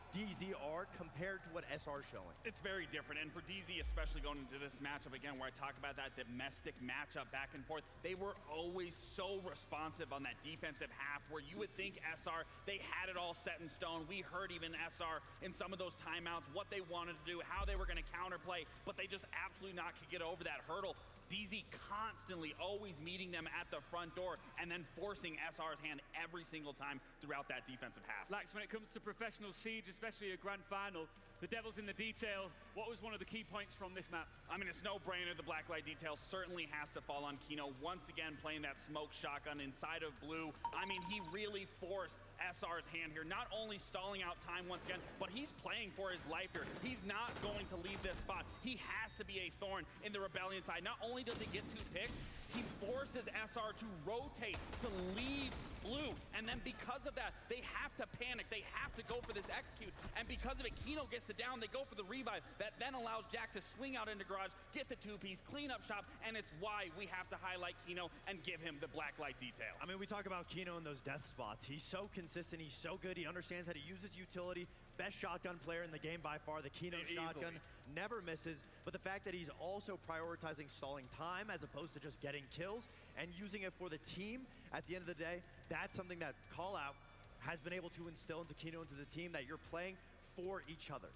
DZ are compared to what SR is showing. It's very different, and for DZ, especially going into this matchup again, where I talk about that domestic matchup back and forth, they were always so responsive on that defensive half, where you would think SR, they had it all set in stone. We heard even SR in some of those timeouts, what they wanted to do, how they were going to counterplay, but they just absolutely not could get over that hurdle. DZ constantly always meeting them at the front door and then forcing SR's hand every single time throughout that defensive half. Lax, when it comes to professional Siege, especially a grand final, the devil's in the detail. What was one of the key points from this map? I mean, it's no-brainer. The blacklight detail certainly has to fall on Kino. Once again, playing that smoke shotgun inside of Blue. I mean, he really forced SR's hand here, not only stalling out time once again, but he's playing for his life here. He's not going to leave this spot. He has to be a thorn in the Rebellion side. Not only does he get 2 picks, he forces SR to rotate, to leave Blue, and then because of that, they have to panic. They have to go for this execute, and because of it, Kino gets the down. They go for the revive. That then allows Jack to swing out into garage, get the 2-piece, clean up shop, and it's why we have to highlight Kino and give him the blacklight detail. I mean, we talk about Kino in those death spots. He's so consistent. He's so good. He understands how to use his utility. Best shotgun player in the game by far. The Kino shotgun never misses. But the fact that he's also prioritizing stalling time as opposed to just getting kills and using it for the team at the end of the day, that's something that Call Out has been able to instill into Kino, into the team, that you're playing for each other.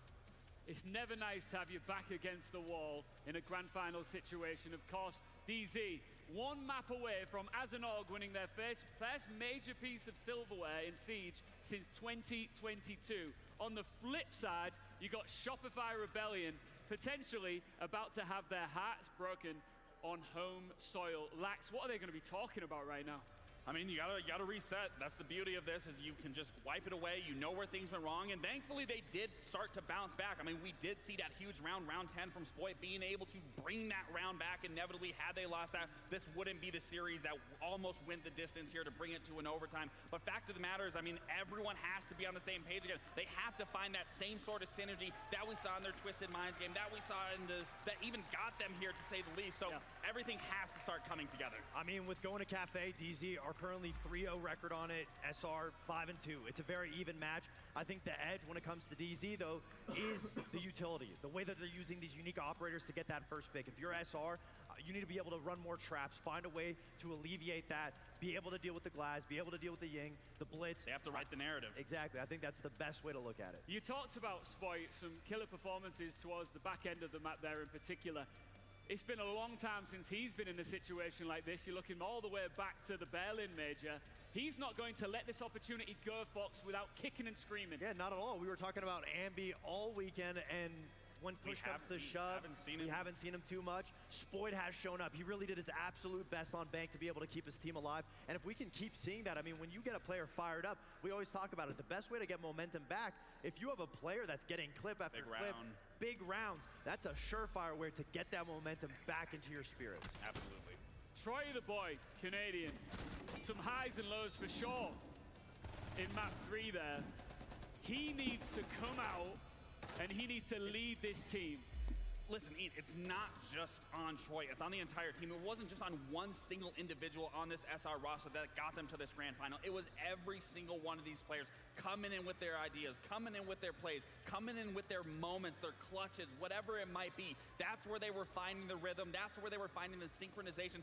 It's never nice to have your back against the wall in a grand final situation. Of course, DZ, one map away from Azanog winning their first major piece of silverware in Siege since 2022. On the flip side, you got Shopify Rebellion potentially about to have their hearts broken on home soil. Lax, what are they going to be talking about right now? I mean, you gotta reset. That's the beauty of this, is you can just wipe it away. You know where things went wrong, and thankfully they did start to bounce back. I mean, we did see that huge round 10 from Spoit, being able to bring that round back. Inevitably, had they lost that, this wouldn't be the series that almost went the distance here to bring it to an overtime. But fact of the matter is, I mean, everyone has to be on the same page again. They have to find that same sort of synergy that we saw in their Twisted Minds game, that we saw in that even got them here, to say the least. So everything has to start coming together. I mean, with going to Cafe, DZ are currently 3-0 record on it, SR 5-2. It's a very even match. I think the edge when it comes to DZ, though, is the utility. The way that they're using these unique operators to get that first pick. If you're SR, you need to be able to run more traps, find a way to alleviate that, be able to deal with the glass, be able to deal with the Ying, the blitz. They have to write the narrative. Exactly. I think that's the best way to look at it. You talked about Spoit, some killer performances towards the back end of the map there in particular. It's been a long time since he's been in a situation like this. You're looking all the way back to the Berlin Major. He's not going to let this opportunity go, Fox, without kicking and screaming. Yeah, not at all. We were talking about Ambi all weekend, and when push comes to shove, we haven't seen him too much. Spoit has shown up. He really did his absolute best on Bank to be able to keep his team alive. And if we can keep seeing that, I mean, when you get a player fired up, we always talk about it. The best way to get momentum back, if you have a player that's getting clip after clip, big rounds, that's a surefire way to get that momentum back into your spirits. Absolutely. Troy the boy, Canadian. Some highs and lows for sure in map 3 there. He needs to come out and he needs to lead this team. Listen, it's not just on Troy, it's on the entire team. It wasn't just on one single individual on this SR roster that got them to this grand final. It was every single one of these players coming in with their ideas, coming in with their plays, coming in with their moments, their clutches, whatever it might be. That's where they were finding the rhythm. That's where they were finding the synchronization.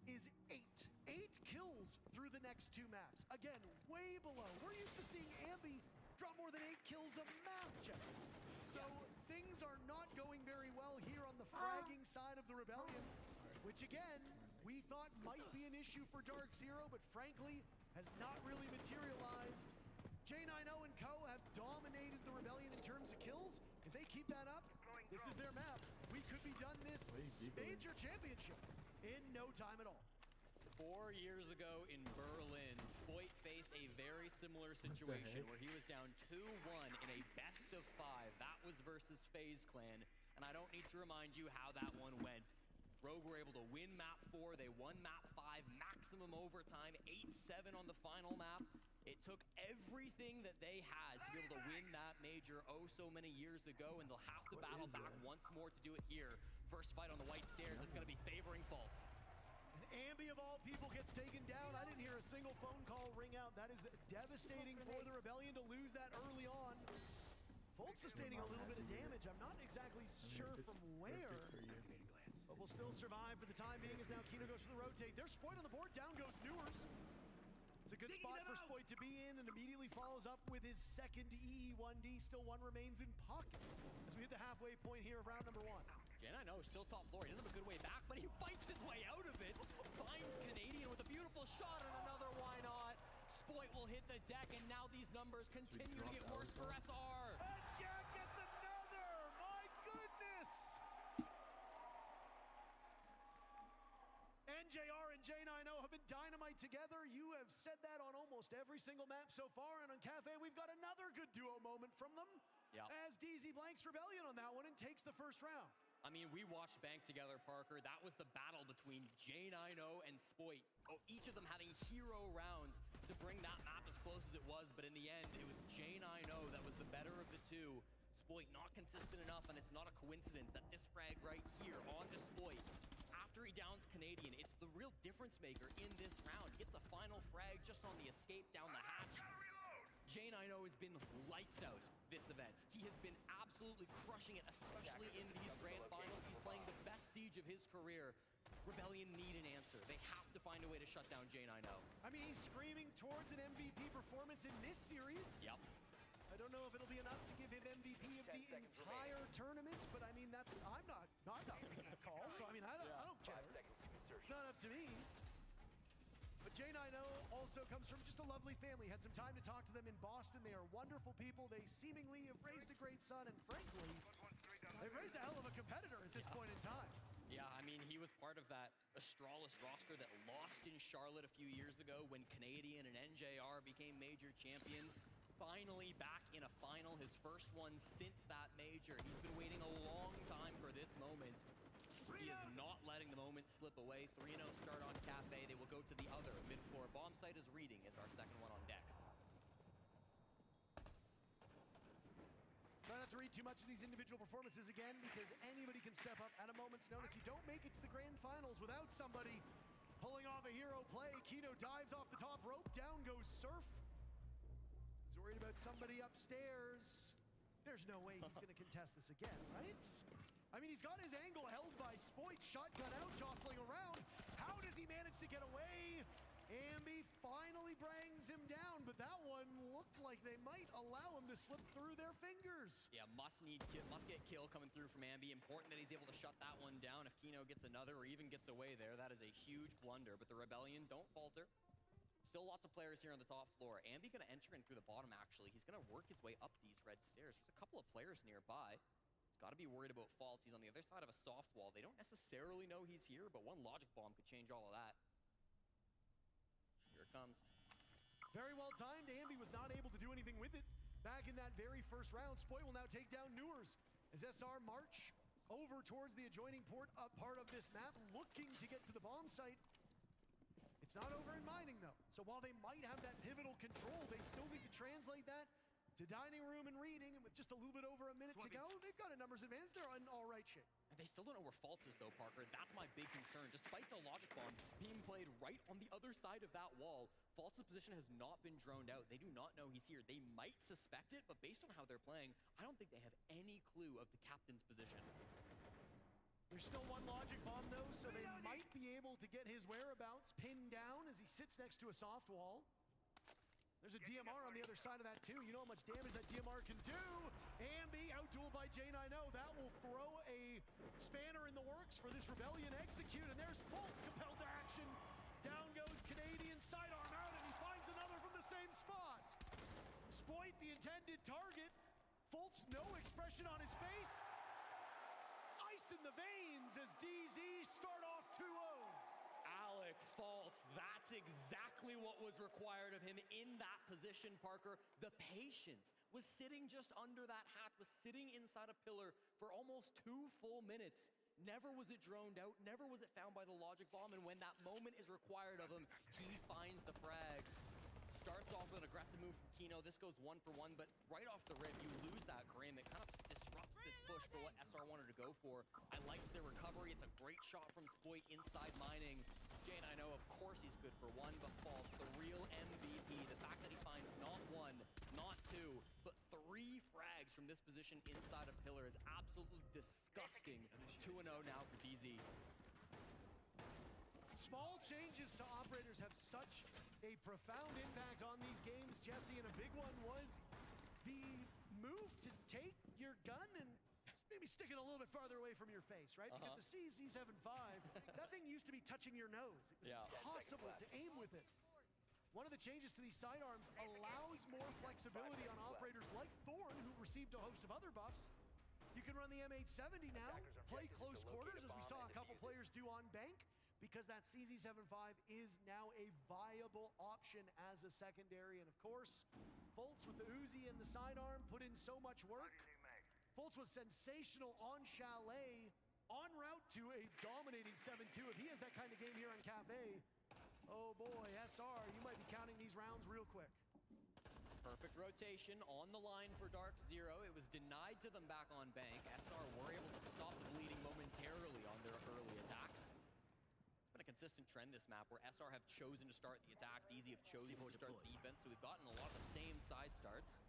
is 8. 8 kills through the next 2 maps. Again, way below. We're used to seeing Ambi drop more than 8 kills a map, Jesse. So things are not going very well here on the fragging side of the Rebellion, which again, we thought might be an issue for DARKZERO, but frankly, has not really materialized. J90 and co have dominated the Rebellion in terms of kills. If they keep that up, this is their map. We could be done this major championship in no time at all. 4 years ago in Berlin, Spoit faced a very similar situation where he was down 2-1 in a best of 5. That was versus FaZe Clan, and I don't need to remind you how that one went. Rogue were able to win map 4, they won map 5, maximum overtime, 8-7 on the final map. It took everything that they had to be able to win that major oh so many years ago, and they'll have to battle back once more to do it here. First fight on the white stairs, it's gonna be favoring Faults. Ambi of all people gets taken down. I didn't hear a single phone call ring out. That is devastating for the Rebellion to lose that early on. Faults sustaining a little bit of damage. I'm not exactly sure from where, but will still survive for the time being as now Kino goes for the rotate. There's Spoit on the board, down goes Newers. It's a good spot for Spoit to be in, and immediately follows up with his second EE1D. Still one remains in pocket as we hit the halfway point here of round number 1. J90 is still top floor. He doesn't have a good way back, but he fights his way out of it. Finds Canadian with a beautiful shot and another why not. Spoit will hit the deck, and now these numbers continue to get worse for SR. And Jack gets another! My goodness! NJR and J90 have been dynamite together. You have said that on almost every single map so far, and on Cafe, we've got another good duo moment from them. Yep. As DZ blanks Rebellion on that one and takes the first round. I mean, we watched Bank together, Parker. That was the battle between J90 and Spoit. Oh, each of them having hero rounds to bring that map as close as it was, but in the end, it was J90 that was the better of the two. Spoit not consistent enough, and it's not a coincidence that this frag right here onto Spoit, after he downs Canadian, it's the real difference maker in this round. He gets a final frag just on the escape down the hatch. J90 has been lights out this event. He has been absolutely crushing it, especially in these grand finals. He's playing the best siege of his career. Rebellion need an answer. They have to find a way to shut down J90. I mean, he's screaming towards an MVP performance in this series. Yep. I don't know if it'll be enough to give him MVP of the entire tournament, but I mean, I'm not making that call, so I mean, I don't care. It's not up to me. But J90 also comes from just a lovely family. Had some time to talk to them in Boston. They are wonderful people. They seemingly have raised a great son, and frankly, they've raised a hell of a competitor at this point in time. Yeah, I mean, he was part of that Astralis roster that lost in Charlotte a few years ago when Canadian and NJR became major champions. Finally back in a final, his first one since that major. He's been waiting a long time for this moment. He is not letting the moment slip away. 3-0 start on Cafe. They will go to the other mid-floor. Bomb site is reading as our second one on deck. Try not to read too much of these individual performances again, because anybody can step up at a moment's notice. You don't make it to the grand finals without somebody pulling off a hero play. Kino dives off the top rope. Down goes Surf. He's worried about somebody upstairs. There's no way he's going to contest this again, right? I mean, he's got his angle held by Spoit. Shotgun out, jostling around. How does he manage to get away? Ambi finally brings him down, but that one looked like they might allow him to slip through their fingers. Yeah, must get kill coming through from Ambi. Important that he's able to shut that one down. If Kino gets another or even gets away there, that is a huge blunder. But the Rebellion don't falter. Still lots of players here on the top floor. Ambi gonna enter in through the bottom, actually. He's gonna work his way up these red stairs. There's a couple of players nearby. He's gotta be worried about Faults. He's on the other side of a soft wall. They don't necessarily know he's here, but one logic bomb could change all of that. Here it comes. Very well timed. Ambi was not able to do anything with it. Back in that very first round, Spoit will now take down Newers as SR march over towards the adjoining part of this map, looking to get to the bomb site. It's not over in mining, though. So while they might have that pivotal control, they still need to translate that to dining room and reading, and with just a little bit over a minute to go, they've got a numbers advantage. They're in all right shape. And they still don't know where Faults is, though, Parker. That's my big concern. Despite the logic bomb being played right on the other side of that wall, Faults' position has not been droned out. They do not know he's here. They might suspect it, but based on how they're playing, I don't think they have any clue of the captain's position. There's still one logic bomb though, so they might be able to get his whereabouts pinned down as he sits next to a soft wall. There's a DMR on the other side of that too. You know how much damage that DMR can do. Ambi outdueled by J9O. That will throw a spanner in the works for this Rebellion execute. And there's Fultz compelled to action. Down goes Canadian, sidearm out, and he finds another from the same spot. Spoit the intended target. Fultz, no expression on his face. Ice in the veins as DZ start off 2-0. Alec Fultz, that's exactly what was required of him in that position, Parker. The patience was sitting just under that hatch, was sitting inside a pillar for almost 2 full minutes. Never was it droned out, never was it found by the logic bomb, and when that moment is required of him, he finds the frags. Starts off with an aggressive move from Kino. This goes 1 for 1, but right off the rip, you lose that Grim. It kind of disrupts this push for what SR wanted to go for. I liked their recovery. It's a great shot from Spoit inside mining. J9O, of course he's good for 1, but Fultz, the real MVP. The fact that he finds not 1, not 2, but 3 frags from this position inside a pillar is absolutely disgusting. 2-0 now for DZ. Small changes to operators have such a profound impact on these games, Jesse, and a big one was the move to take your gun and maybe stick it a little bit farther away from your face, right? Because the CZ75, that thing used to be touching your nose. It was impossible to aim with it. One of the changes to these sidearms allows more flexibility on operators like Thorn, who received a host of other buffs. You can run the M870 now, play close quarters, as we saw a couple players do on Bank, because that CZ75 is now a viable option as a secondary. And of course, Fultz with the Uzi and the sidearm put in so much work. Fultz was sensational on Chalet, en route to a dominating 7-2. If he has that kind of game here on Cafe, oh boy, SR, you might be counting these rounds real quick. Perfect rotation on the line for DARKZERO. It was denied to them back on Bank. SR were able to stop the bleeding momentarily on their early attacks. It's been a consistent trend this map where SR have chosen to start the attack, DZ have chosen to start the defense, so we've gotten a lot of the same side starts.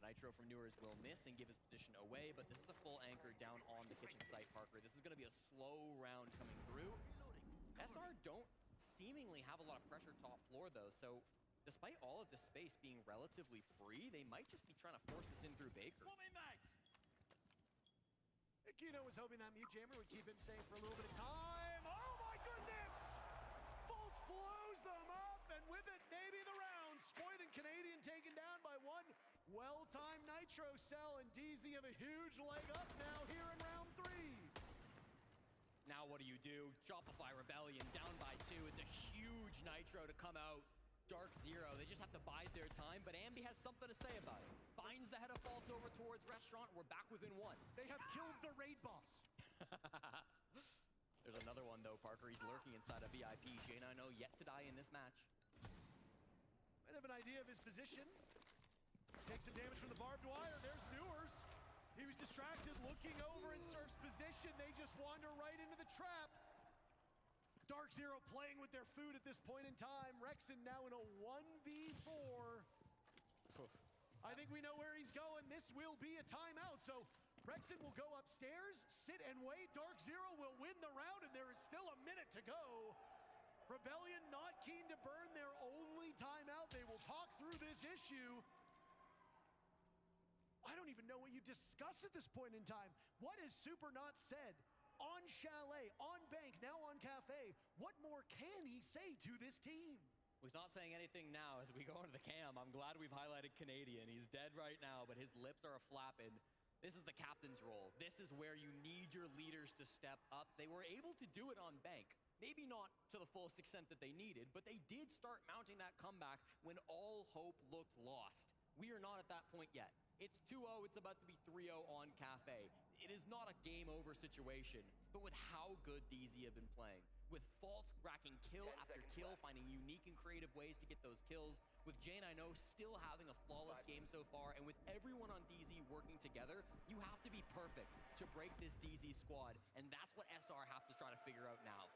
The Nitro from Newers will miss and give his position away, but this is a full anchor down on the kitchen site, Parker. This is going to be a slow round coming through. SR don't seemingly have a lot of pressure top floor, though, so despite all of this space being relatively free, they might just be trying to force this in through Baker. Kino was hoping that mute jammer would keep him safe for a little bit of time. Oh my goodness! Fultz blows them up, and with it, maybe the round. Spoit and Canadian taken down by 1 well-timed Nitro cell, and DZ have a huge leg up now here in round 3. Now what do? Shopify Rebellion down by 2. It's a huge Nitro to come out. DARKZERO, they just have to bide their time, but Ambi has something to say about it. Finds the head of Fultz over towards Restaurant. We're back within 1. They have killed the raid boss. There's another one though, Parker. He's lurking inside a VIP. J9O yet to die in this match. Might have an idea of his position. Takes some damage from the barbed wire. There's Newers. He was distracted, looking over in Surf's position. They just wander right into the trap. DARKZERO playing with their food at this point in time. Rexon now in a 1v4. I think we know where he's going. This will be a timeout. So Rexon will go upstairs, sit and wait. DARKZERO will win the round, and there is still a minute to go. Rebellion not keen to burn their only timeout. They will talk through this issue. I don't even know what you discuss at this point in time. What has Super not said? On Chalet, on Bank, now on Cafe. What more can he say to this team? Well, he's not saying anything now as we go into the cam. I'm glad we've highlighted Canadian. He's dead right now, but his lips are a-flapping. This is the captain's role. This is where you need your leaders to step up. They were able to do it on Bank. Maybe not to the fullest extent that they needed, but they did start mounting that comeback when all hope looked lost. We are not at that point yet. It's 2-0, it's about to be 3-0 on Cafe. It is not a game over situation, but with how good DZ have been playing, with Fultz racking kill after kill, finding unique and creative ways to get those kills, with J9O still having a flawless game so far, and with everyone on DZ working together, you have to be perfect to break this DZ squad, and that's what SR have to try to figure out now.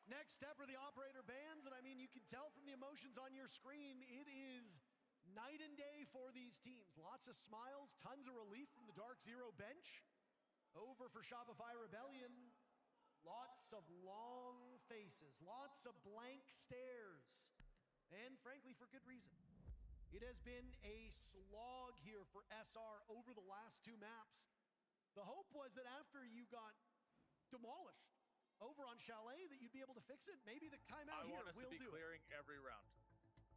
Next step are the operator bans, and I mean, you can tell from the emotions on your screen, it is night and day for these teams. Lots of smiles, tons of relief from the DARKZERO bench. Over for Shopify Rebellion. Lots of long faces, lots of blank stares, and frankly, for good reason. It has been a slog here for SR over the last 2 maps. The hope was that after you got demolished over on Chalet that you'd be able to fix it. Maybe the timeout here I want us will to be do it. clearing every round.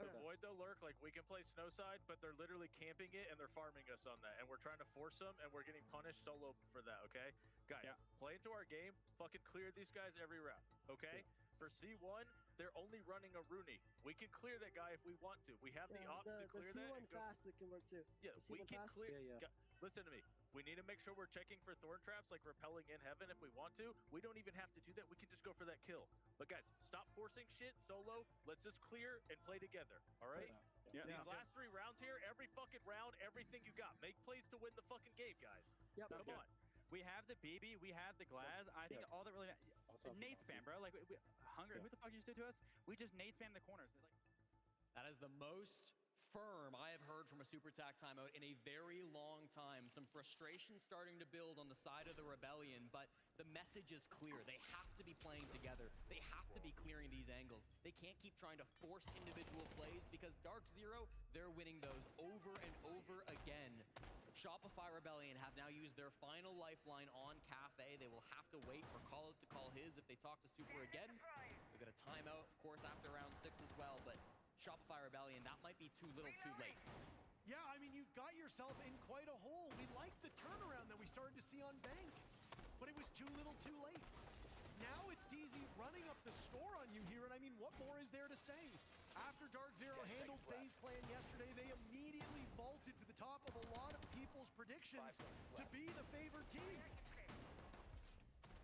Avoid the lurk, like we can play snow side, but they're literally camping it and they're farming us on that. And we're trying to force them and we're getting punished solo for that, okay? Guys, play into our game, fucking clear these guys every round, okay? For C1, they're only running a Rooney. We can clear that guy if we want to. We have the option to clear that. The C1 fast that can work too. Yeah, we can clear. Listen to me. We need to make sure we're checking for thorn traps, like rappelling in heaven if we want to. We don't even have to do that. We can just go for that kill. But guys, stop forcing shit solo. Let's just clear and play together, all right? These last 3 rounds here, every fucking round, everything you got. Make plays to win the fucking game, guys. Come on. We have the BB, we have the glass. I think all that really nade spam, bro. Like Hunger, who the fuck used to do to us? We just nade spam the corners. Like, that is the most firm I have heard from a super attack timeout in a very long time. Some frustration starting to build on the side of the Rebellion, but the message is clear. They have to be playing together. They have to be clearing these angles. They can't keep trying to force individual plays because DARKZERO, they're winning those over and over again. Shopify Rebellion have now used their final lifeline on Cafe. They will have to wait for Call It to call his if they talk to Super again. They'll get a timeout, of course, after round 6 as well, but Shopify Rebellion, that might be too little too late. Yeah, I mean, you've got yourself in quite a hole. We liked the turnaround that we started to see on Bank, but it was too little too late. Now it's DZ running up the score on you here, and I mean, what more is there to say? After DARKZERO handled FaZe Clan yesterday, they immediately vaulted to the top of a lot of people's predictions to be the favored team.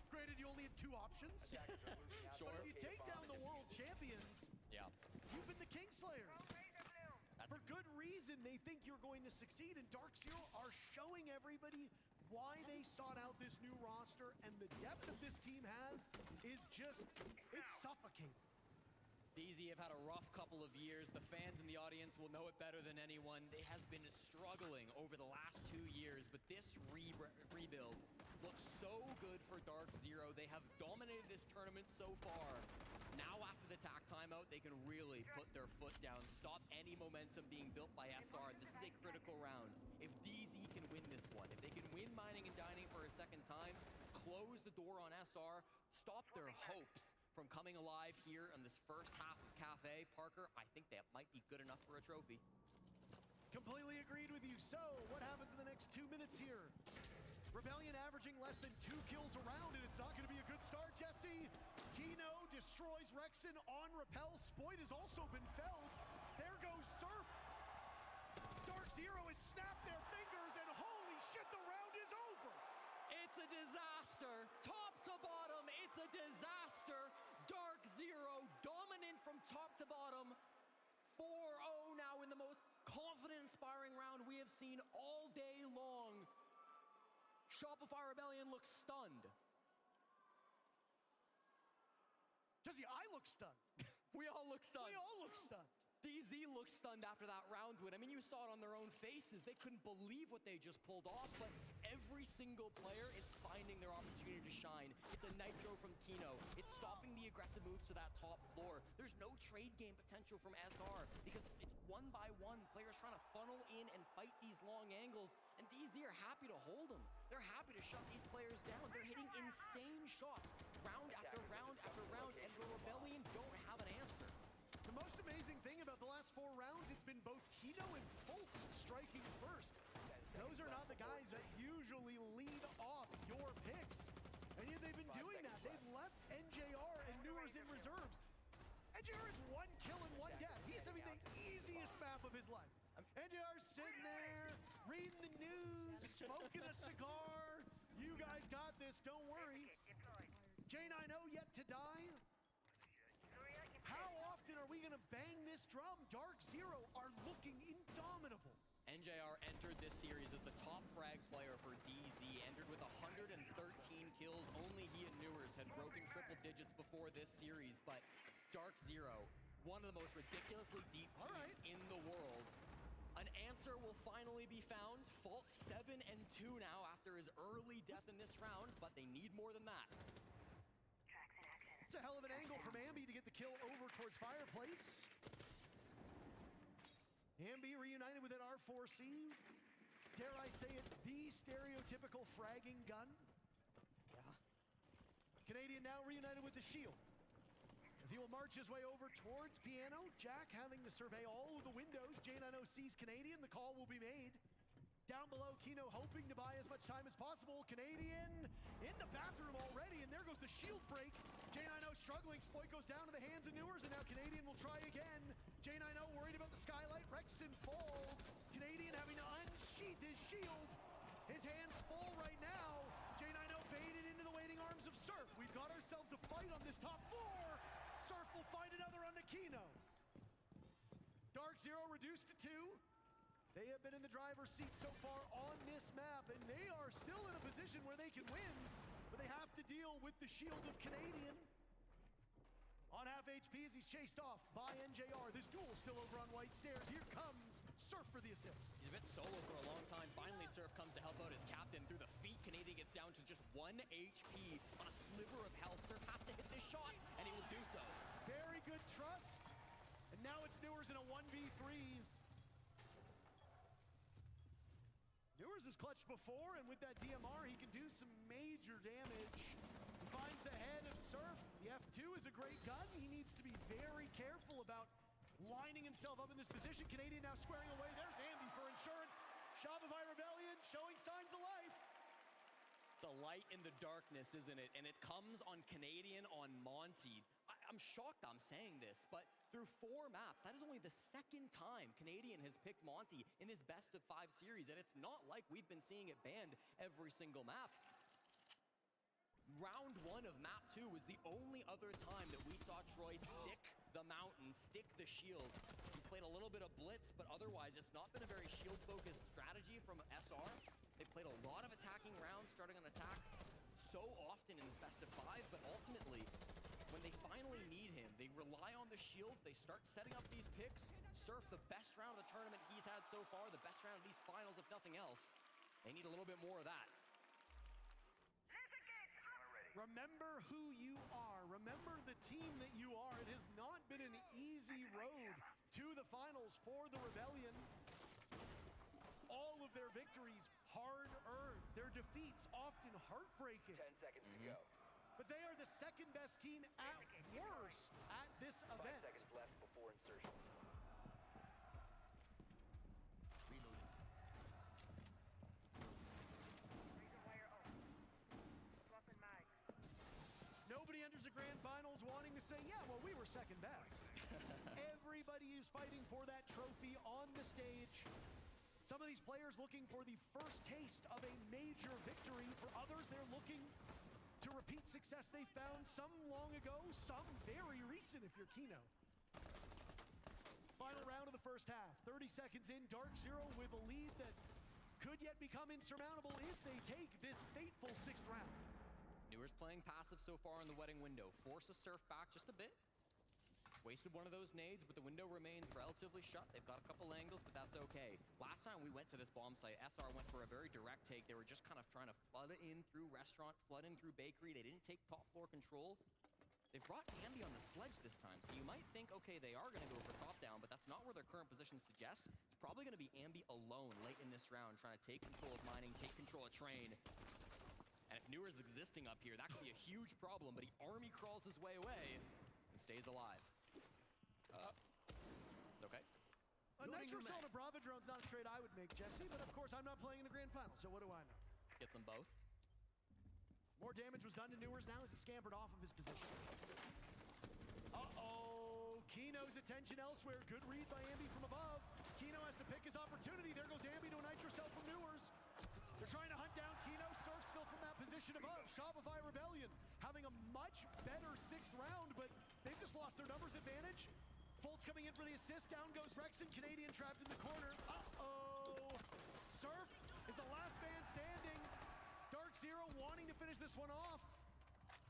Granted, you only had 2 options. But if you take down the world champions, you've been the Kingslayers. For good reason, they think you're going to succeed, and DARKZERO are showing everybody why they sought out this new roster, and the depth that this team has is just, it's suffocating. DZ have had a rough couple of years. The fans in the audience will know it better than anyone. They have been struggling over the last 2 years, but this rebuild looks so good for DARKZERO. They have dominated this tournament so far. Now after the tack timeout, they can really put their foot down, stop any momentum being built by SR. This is a critical round. If DZ can win this one, if they can win Mining and Dining for a second time, close the door on SR, stop their hopes from coming alive here in this first half of Cafe, Parker, I think that might be good enough for a trophy. Completely agreed with you. So, what happens in the next 2 minutes here? Rebellion averaging less than 2 kills around, and it's not going to be a good start, Jesse. Kino destroys Rexon on Repel. Spoit has also been felled. There goes Surf. DARKZERO has snapped their fingers, and holy shit, the round is over. It's a disaster. Top to bottom, it's a disaster. DARKZERO dominant from top to bottom. 4-0 now in the most confident, inspiring round we have seen all day long. Shopify Rebellion looks stunned. Jesse, I look stunned. We all look stunned. We all look stunned. DZ looked stunned after that round win. I mean, you saw it on their own faces. They couldn't believe what they just pulled off, but every single player is finding their opportunity to shine. It's a nitro from Kino. It's stopping the aggressive moves to that top floor. There's no trade game potential from SR because it's 1 by 1. Players trying to funnel in and fight these long angles, and DZ are happy to hold them. They're happy to shut these players down. They're hitting insane shots round after round after round, and the Rebellion don't have an answer. The most amazing thing about the last 4 rounds, it's been both Kino and Fultz striking first. Those are not the guys that usually lead off your picks. And yet they've been doing that. They've left NJR and Newers in reserves. NJR is 1 kill and 1 death. He is having the easiest map of his life. NJR's sitting there, reading the news, smoking a cigar. You guys got this, don't worry. J9O yet to die. How often are we going to bang this drum? DARKZERO are looking indomitable. NJR entered this series as the top frag player for DZ, entered with 113 kills. Only he and Newers had broken triple digits before this series, but DARKZERO, one of the most ridiculously deep teams in the world. An answer Answer will finally be found. Fault 7 and 2 now after his early death in this round, but they need more than that. Tracks in action. It's a hell of an angle from Ambi to get the kill over towards Fireplace. Ambi reunited with an R4C. Dare I say it, the stereotypical fragging gun. Yeah. Canadian now reunited with the shield. As he will march his way over towards Piano, Jack having to survey all of the windows. J9O sees Canadian, the call will be made. Down below, Kino hoping to buy as much time as possible. Canadian in the bathroom already, and there goes the shield break. J9O struggling, Spoit goes down to the hands of Newers, and now Canadian will try again. J9O worried about the skylight, Rexon falls. Canadian having to unsheath his shield. His hands full right now. J9O baited into the waiting arms of Surf. We've got ourselves a fight on this top floor. Surf will find another on Nakino. DARKZERO reduced to 2. They have been in the driver's seat so far on this map, and they are still in a position where they can win, but they have to deal with the shield of Canadian. On half HP as he's chased off by NJR. This duel still over on White Stairs. Here comes Surf for the assist. He's a bit solo for a long time. Finally, Surf comes to help out his captain through the feet. Canadian gets down to just 1 HP on a sliver of health. Surf has to hit this shot, and he will do so. Very good trust. And now it's Newers in a 1v3. Newers has clutched before, and with that DMR, he can do some major damage. He finds the head of Surf. The F2 is a great gun. He needs to be very careful about lining himself up in this position. Canadian now squaring away. There's Ambi for insurance. Shopify Rebellion showing signs of life. It's a light in the darkness, isn't it? And it comes on Canadian on Monty. I'm shocked I'm saying this, but through 4 maps, that is only the second time Canadian has picked Monty in this best of 5 series, and it's not like we've been seeing it banned every single map. Round 1 of map 2 was the only other time that we saw Troy stick the mountain, stick the shield. He's played a little bit of blitz, but otherwise it's not been a very shield-focused strategy from SR. They've played a lot of attacking rounds, starting on attack so often in this best of 5, but ultimately, when they finally need him, they rely on the shield, they start setting up these picks. Surf, the best round of the tournament he's had so far, the best round of these finals, if nothing else. They need a little bit more of that. Remember who you are. Remember the team that you are. It has not been an easy road to the finals for the Rebellion. All of their victories hard-earned. Their defeats often heartbreaking. 10 seconds to go. But they are the second best team at worst at this event. 5 seconds left before insertion. Reloading. Razor wire off. Swapping mag. Nobody enters the grand finals wanting to say, yeah, well, we were second best. Everybody is fighting for that trophy on the stage. Some of these players looking for the first taste of a major victory. For others, they're looking to repeat success they found some long ago, some very recent if you're Kino. Final round of the first half. 30 seconds in, DARKZERO with a lead that could yet become insurmountable if they take this fateful 6th round. Newers playing passive so far in the wedding window. Forces Surf back just a bit. Wasted one of those nades, but the window remains relatively shut. They've got a couple angles, but that's okay. Last time we went to this bomb site, SR went for a very direct take. They were just kind of trying to flood in through restaurant, flood in through bakery. They didn't take top floor control. They've brought Ambi on the sledge this time, so you might think, okay, they are going to go for top down, but that's not where their current positions suggest. It's probably going to be Ambi alone late in this round, trying to take control of mining, take control of train. And if Newers is existing up here, that could be a huge problem, but he army crawls his way away and stays alive. It's okay. A Nitro Cell and a Brava drone's not a trade I would make, Jesse, but of course I'm not playing in the grand final, so what do I know? Gets them both. More damage was done to Newers now as he scampered off of his position. Uh-oh, Kino's attention elsewhere. Good read by Ambi from above. Kino has to pick his opportunity. There goes Ambi to a Nitro Cell from Newers. They're trying to hunt down Kino. Surf still from that position above. Shopify Rebellion having a much better 6th round, but they've just lost their numbers advantage. Bolt's coming in for the assist. Down goes Rexon. Canadian trapped in the corner. Uh-oh. Surf is the last man standing. DARKZERO wanting to finish this one off.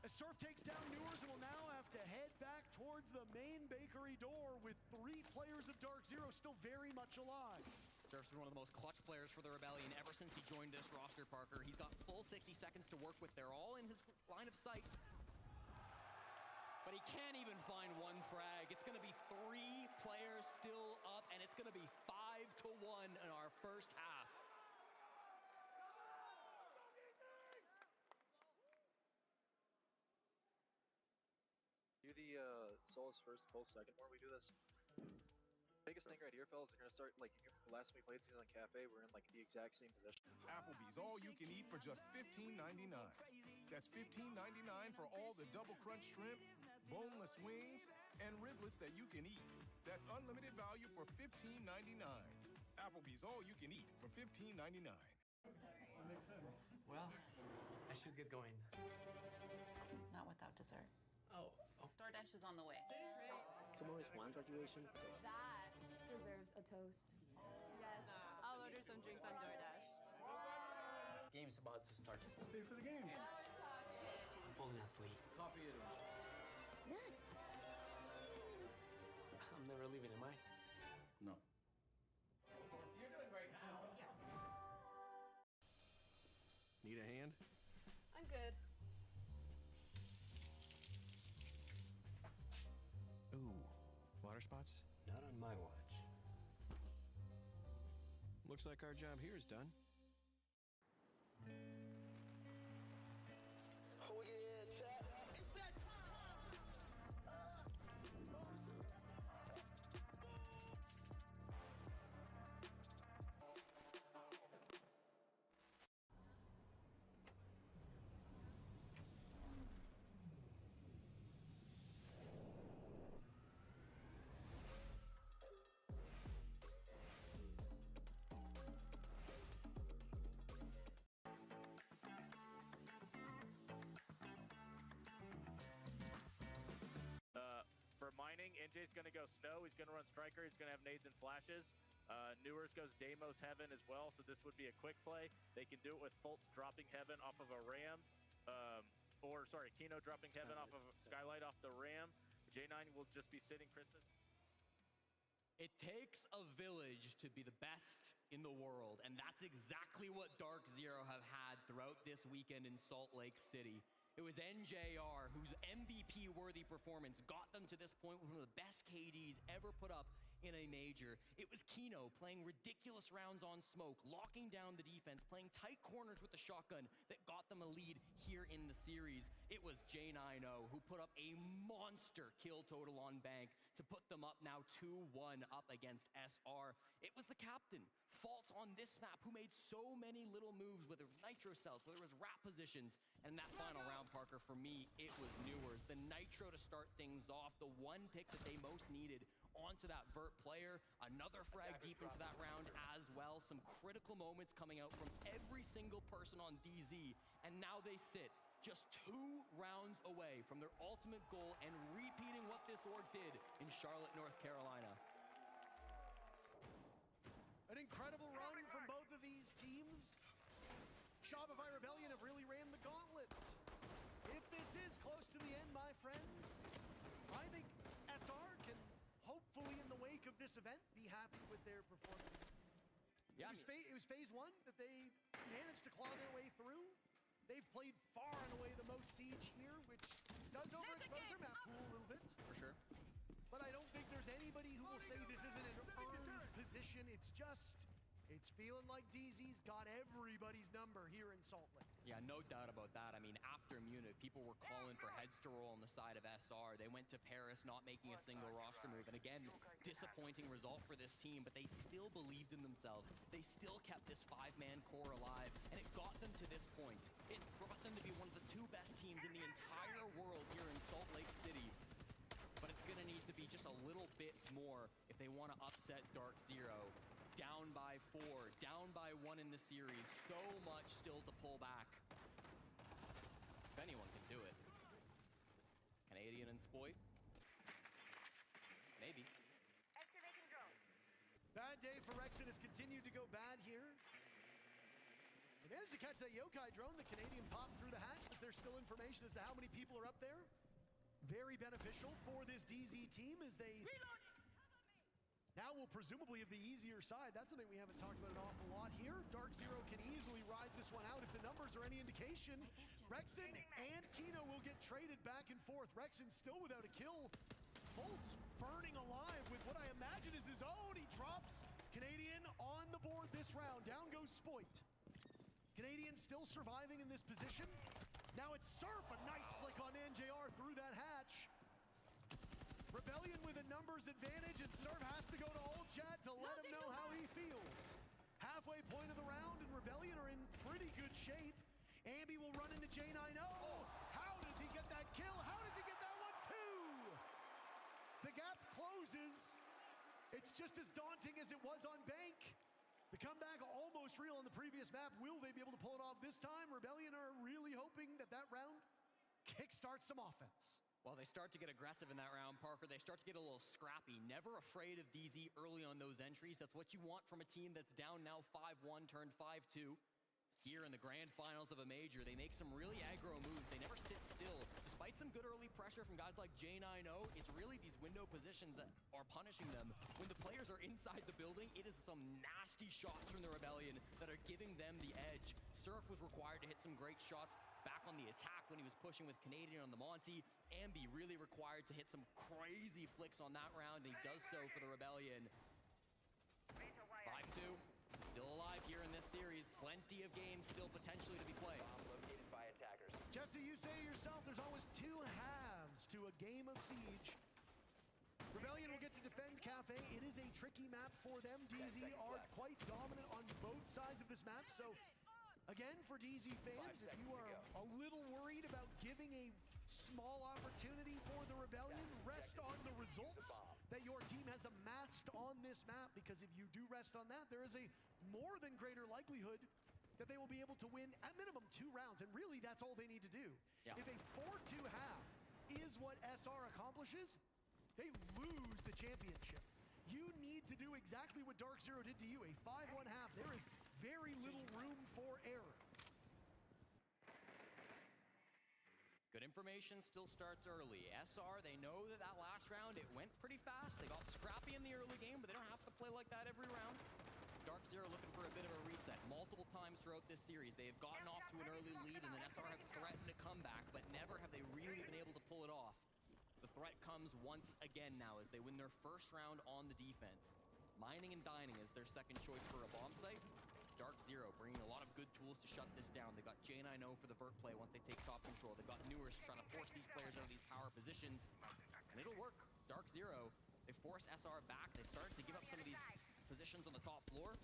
As Surf takes down Newers and will now have to head back towards the main bakery door with 3 players of DARKZERO still very much alive. Surf's been one of the most clutch players for the Rebellion ever since he joined this roster, Parker. He's got full 60 seconds to work with. They're all in his line of sight. But he can't even find one frag. It's going to be 3 players still up, and it's going to be 5-1 in our first half. Do the Solus first, Pulse second more we do this. Biggest thing right here, fellas, they're gonna start like last time we played season on Cafe, we're in like the exact same position. Applebee's all you can eat for just $15.99. That's $15.99 for all the double crunch shrimp, boneless wings, and riblets that you can eat. That's unlimited value for $15.99. Applebee's all you can eat for $15.99. Makes sense. Well, I should get going. Not without dessert. Oh. DoorDash is on the way. Tomorrow's Juan's graduation, so... That deserves a toast. Yes, I'll order some drinks on DoorDash. Game's about to start. Stay for the game. I'm falling asleep. Coffee it is. Snacks. I'm never leaving, am I? No. You're doing great now. Need a hand? I'm good. Ooh, water spots? Not on my watch. Looks like our job here is done. Oh yeah, chat. It's that For mining, NJ's going to go Snow. He's going to run Striker. He's going to have nades and flashes. Newers goes Deimos Heaven as well, so this would be a quick play. They can do it with Fultz dropping Heaven off of a Ram. Kino dropping Heaven off of Skylight off the Ram. J9 will just be sitting Christmas. It takes a village to be the best in the world, and that's exactly what DARKZERO have had throughout this weekend in Salt Lake City. It was NJR, whose MVP-worthy performance got them to this point with one of the best KDs ever put up in a major. It was Kino playing ridiculous rounds on smoke, locking down the defense, playing tight corners with the shotgun that got them a lead here in the series. It was J9O who put up a monster kill total on Bank to put them up now 2-1 up against SR. It was the captain, Faults on this map, who made so many little moves, whether it was nitro cells, whether it was wrap positions. And that final round, Parker, for me, it was Newers. The nitro to start things off, the one pick that they most needed onto that vert player. Another frag deep into that round as well. Some critical moments coming out from every single person on DZ. And now they sit just 2 rounds away from their ultimate goal and repeating what this org did in Charlotte, North Carolina. An incredible run from both of these teams. Shopify Rebellion have really ran the gauntlet. If this is close to the end, my friend, I think SR can hopefully, in the wake of this event, be happy with their performance. Yeah, it was phase 1 that they managed to claw their way through. They've played far and away the most siege here, which does overexpose their map pool a little bit. For sure. But I don't think there's anybody who will say this isn't an earned position. It's feeling like DZ's got everybody's number here in Salt Lake. Yeah, no doubt about that. I mean, after Munich, people were calling for heads to roll on the side of SR. They went to Paris, not making a single roster move. And again, disappointing result for this team, but they still believed in themselves. They still kept this 5-man core alive, and it got them to this point. It brought them to be one of the 2 best teams in the entire world here in Salt Lake City. But it's gonna need to be just a little bit more if they want to upset DARKZERO. Down by 4, down by 1 in the series. So much still to pull back. If anyone can do it. Canadian and Spoit? Maybe. Activating drone. Bad day for Rexit has continued to go bad here. They managed to catch that Yokai drone. The Canadian popped through the hatch, but there's still information as to how many people are up there. Very beneficial for this DZ team as they now will presumably have the easier side. That's something we haven't talked about an awful lot here. DARKZERO can easily ride this one out if the numbers are any indication. Rexen and Kino will get traded back and forth. Rexen still without a kill. Fultz burning alive with what I imagine is his own. He drops Canadian on the board this round. Down goes Spoit. Canadian still surviving in this position. Now it's Surf, a nice flick on NJR through that hatch. Rebellion with a numbers advantage, and Surf has to go to Old Chat to let him know how he feels. Halfway point of the round, and Rebellion are in pretty good shape. Ambi will run into J9. Oh, how does he get that kill? How does he get that one too? The gap closes. It's just as daunting as it was on Bank. The comeback almost real on the previous map. Will they be able to pull it off this time? Rebellion are really hoping that that round kickstarts some offense. Well, they start to get aggressive in that round, Parker. They start to get a little scrappy. Never afraid of DZ early on those entries. That's what you want from a team that's down now 5-1, turned 5-2. Here in the grand finals of a major, they make some really aggro moves. They never sit still. Despite some good early pressure from guys like J9O, it's really these window positions that are punishing them. When the players are inside the building, it is some nasty shots from the Rebellion that are giving them the edge. Surf was required to hit some great shots back on the attack when he was pushing with Canadian on the Monty. Ambi really required to hit some crazy flicks on that round, and he does so for the Rebellion. 5-2, still alive here in this series. Plenty of games still potentially to be played. Located by attackers. Jesse, you say yourself, there's always two halves to a game of Siege. Rebellion will get to defend Cafe. It is a tricky map for them. DZ are quite dominant on both sides of this map, so again, for DZ fans, if you are a little worried about giving a small opportunity for the Rebellion, rest on the results that your team has amassed on this map, because if you do rest on that, there is a more than greater likelihood that they will be able to win at minimum 2 rounds, and really that's all they need to do. Yeah. If a 4-2 half is what SR accomplishes, they lose the championship. You need to do exactly what DARKZERO did to you, a 5-1 half. There is very little room for error. Good information still starts early. SR, they know that that last round, it went pretty fast. They got scrappy in the early game, but they don't have to play like that every round. DARKZERO looking for a bit of a reset. Multiple times throughout this series, they have gotten off to an early lead, and then SR have threatened to come back, but never have they really been able to pull it off. The threat comes once again now as they win their first round on the defense. Mining and dining is their second choice for a bomb site. DARKZERO bringing a lot of good tools to shut this down. They got J9O for the vert play once they take top control. They've got Newers trying to force these players out of these power positions. And it'll work. DARKZERO, they force SR back. They started to give up some of these positions on the top floor.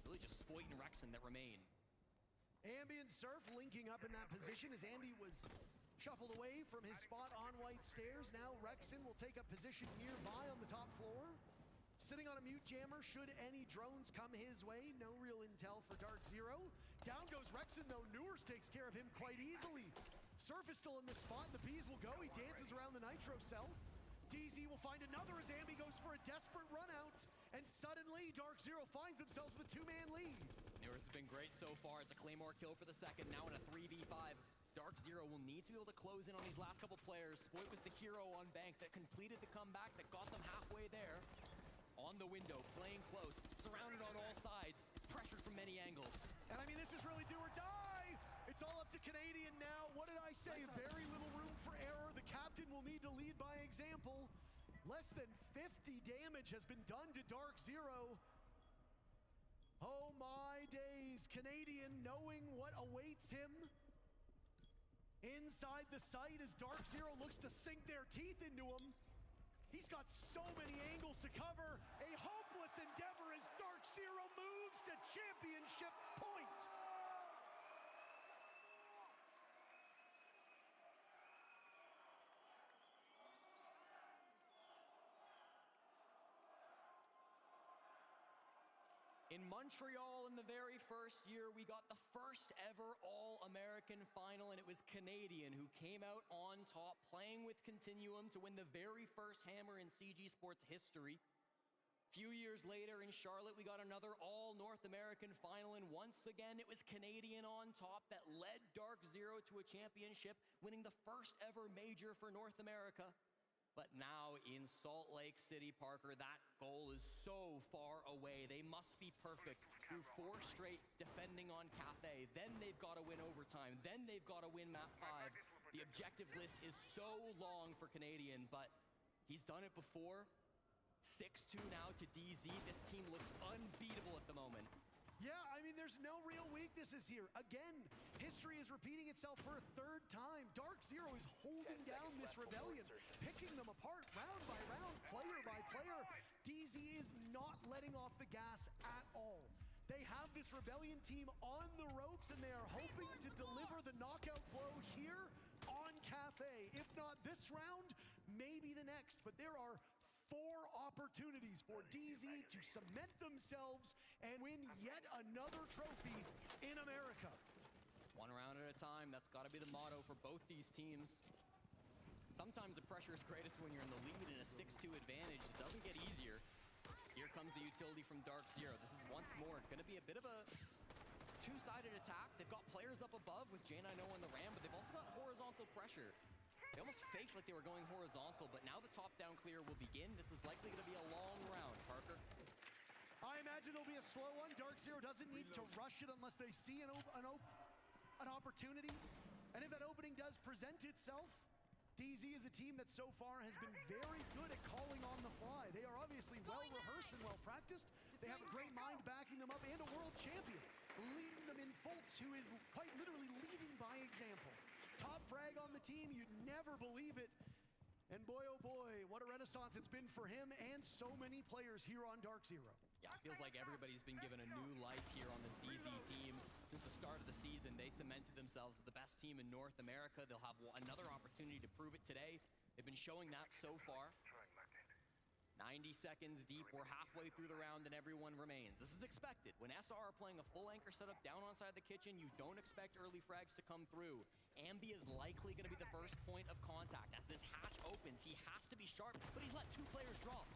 Really just Spoit and Rexen that remain. Ambi and Surf linking up in that position as Ambi was shuffled away from his spot on White Stairs. Now Rexen will take up position nearby on the top floor. Sitting on a mute jammer should any drones come his way. No real intel for DARKZERO. Down goes Rexen though. Newers takes care of him quite easily. Surf is still in this spot and the bees will go. He dances around the nitro cell. DZ will find another as Ambi goes for a desperate run out. And suddenly DARKZERO finds themselves with a 2-man lead. Newers has been great so far. It's a Claymore kill for the second. Now in a 3v5. DARKZERO will need to be able to close in on these last couple players. Spoit was the hero on Bank that completed the comeback, that got them halfway there. On the window, playing close, surrounded on all sides, pressured from many angles. And I mean, this is really do or die. It's all up to Canadian now. What did I say? Very little room for error. The captain will need to lead by example. Less than 50 damage has been done to DARKZERO. Oh my days. Canadian knowing what awaits him inside the site as DARKZERO looks to sink their teeth into him. He's got so many angles to cover. A hopeless endeavor as DARKZERO moves to championship point. In Montreal in the very first year, we got the first ever All-American final, and it was Canadian who came out on top, playing with Continuum to win the very first hammer in CG Sports history. A few years later in Charlotte, we got another All-North American final, and once again, it was Canadian on top that led DARKZERO to a championship, winning the first ever major for North America. But now in Salt Lake City, Parker, that goal is so far away. They must be perfect through 4 straight defending on Cafe. Then they've got to win overtime. Then they've got to win map 5. The objective list is so long for Canadian, but he's done it before. 6-2 now to DZ. This team looks unbeatable at the moment. Yeah, I mean, there's no real weaknesses here. Again, history is repeating itself for a 3rd time. DARKZERO is holding down this Rebellion, picking them apart round by round, player by player. DZ is not letting off the gas at all. They have this Rebellion team on the ropes, and they are hoping to deliver the knockout blow here on Cafe. If not this round, maybe the next. But there are 4 opportunities for DZ to cement themselves and win yet another trophy in America. 1 round at a time, that's got to be the motto for both these teams. Sometimes the pressure is greatest when you're in the lead in a 6-2 advantage. It doesn't get easier. Here comes the utility from DARKZERO. This is once more going to be a bit of a 2-sided attack. They've got players up above with J9O on the ram, but they've also got horizontal pressure. They almost faked like they were going horizontal, but now the top-down clear will begin. This is likely going to be a long round, Parker. I imagine there'll be a slow one. DARKZERO doesn't need to rush it unless they see an opportunity. And if that opening does present itself, DZ is a team that so far has been very good at calling on the fly. They are obviously well-rehearsed and well-practiced. They have a great mind backing them up and a world champion leading them in Fultz, who is quite literally leading by example. Top frag on the team, you'd never believe it. And boy, oh boy, what a renaissance it's been for him and so many players here on DARKZERO. Yeah, it feels like everybody's been given a new life here on this DZ team. Since the start of the season, they cemented themselves as the best team in North America. They'll have another opportunity to prove it today. They've been showing that so far. 90 seconds deep, we're halfway through the round and everyone remains. This is expected. When SR are playing a full anchor setup down on side of the kitchen, you don't expect early frags to come through. Ambi is likely going to be the first point of contact. As this hatch opens, he has to be sharp, but he's let 2 players drop.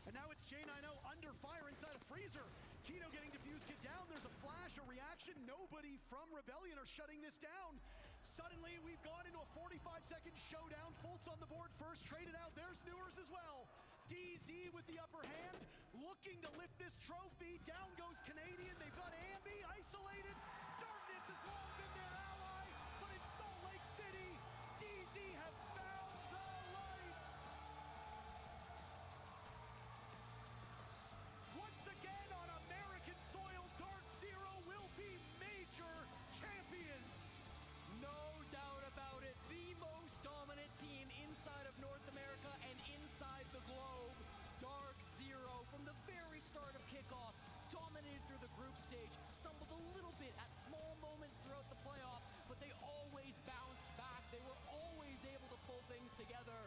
And now it's J9O under fire inside a freezer. Kino getting defused, get down. There's a flash, a reaction. Nobody from Rebellion are shutting this down. Suddenly, we've gone into a 45-second showdown. Fultz on the board first, traded out. There's Newers as well. DZ with the upper hand, looking to lift this trophy. Down goes Canadian. They've got Ambi isolated. Darkness has long been their ally, but in Salt Lake City, DZ have found the lights. Once again on American soil, DARKZERO will be major champions. No doubt about it. The most dominant team inside of North America and inside the globe. DARKZERO from the very start of kickoff dominated through the group stage, stumbled a little bit at small moments throughout the playoffs, but they always bounced back. They were always able to pull things together.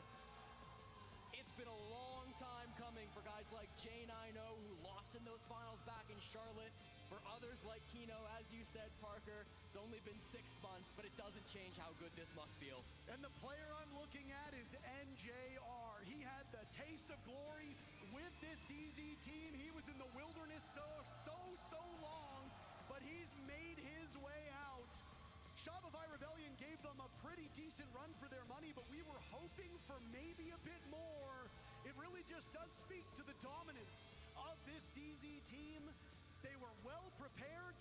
It's been a long time coming for guys like J9O, who lost in those finals back in Charlotte. For others like Kino, as you said, Parker, it's only been 6 months, but it doesn't change how good this must feel. And the player I'm looking at is NJR. He had the taste of glory with this DZ team. He was in the wilderness so long, but he's made his way out. Shopify Rebellion gave them a pretty decent run for their money, but we were hoping for maybe a bit more. It really just does speak to the dominance of this DZ team. They were well prepared.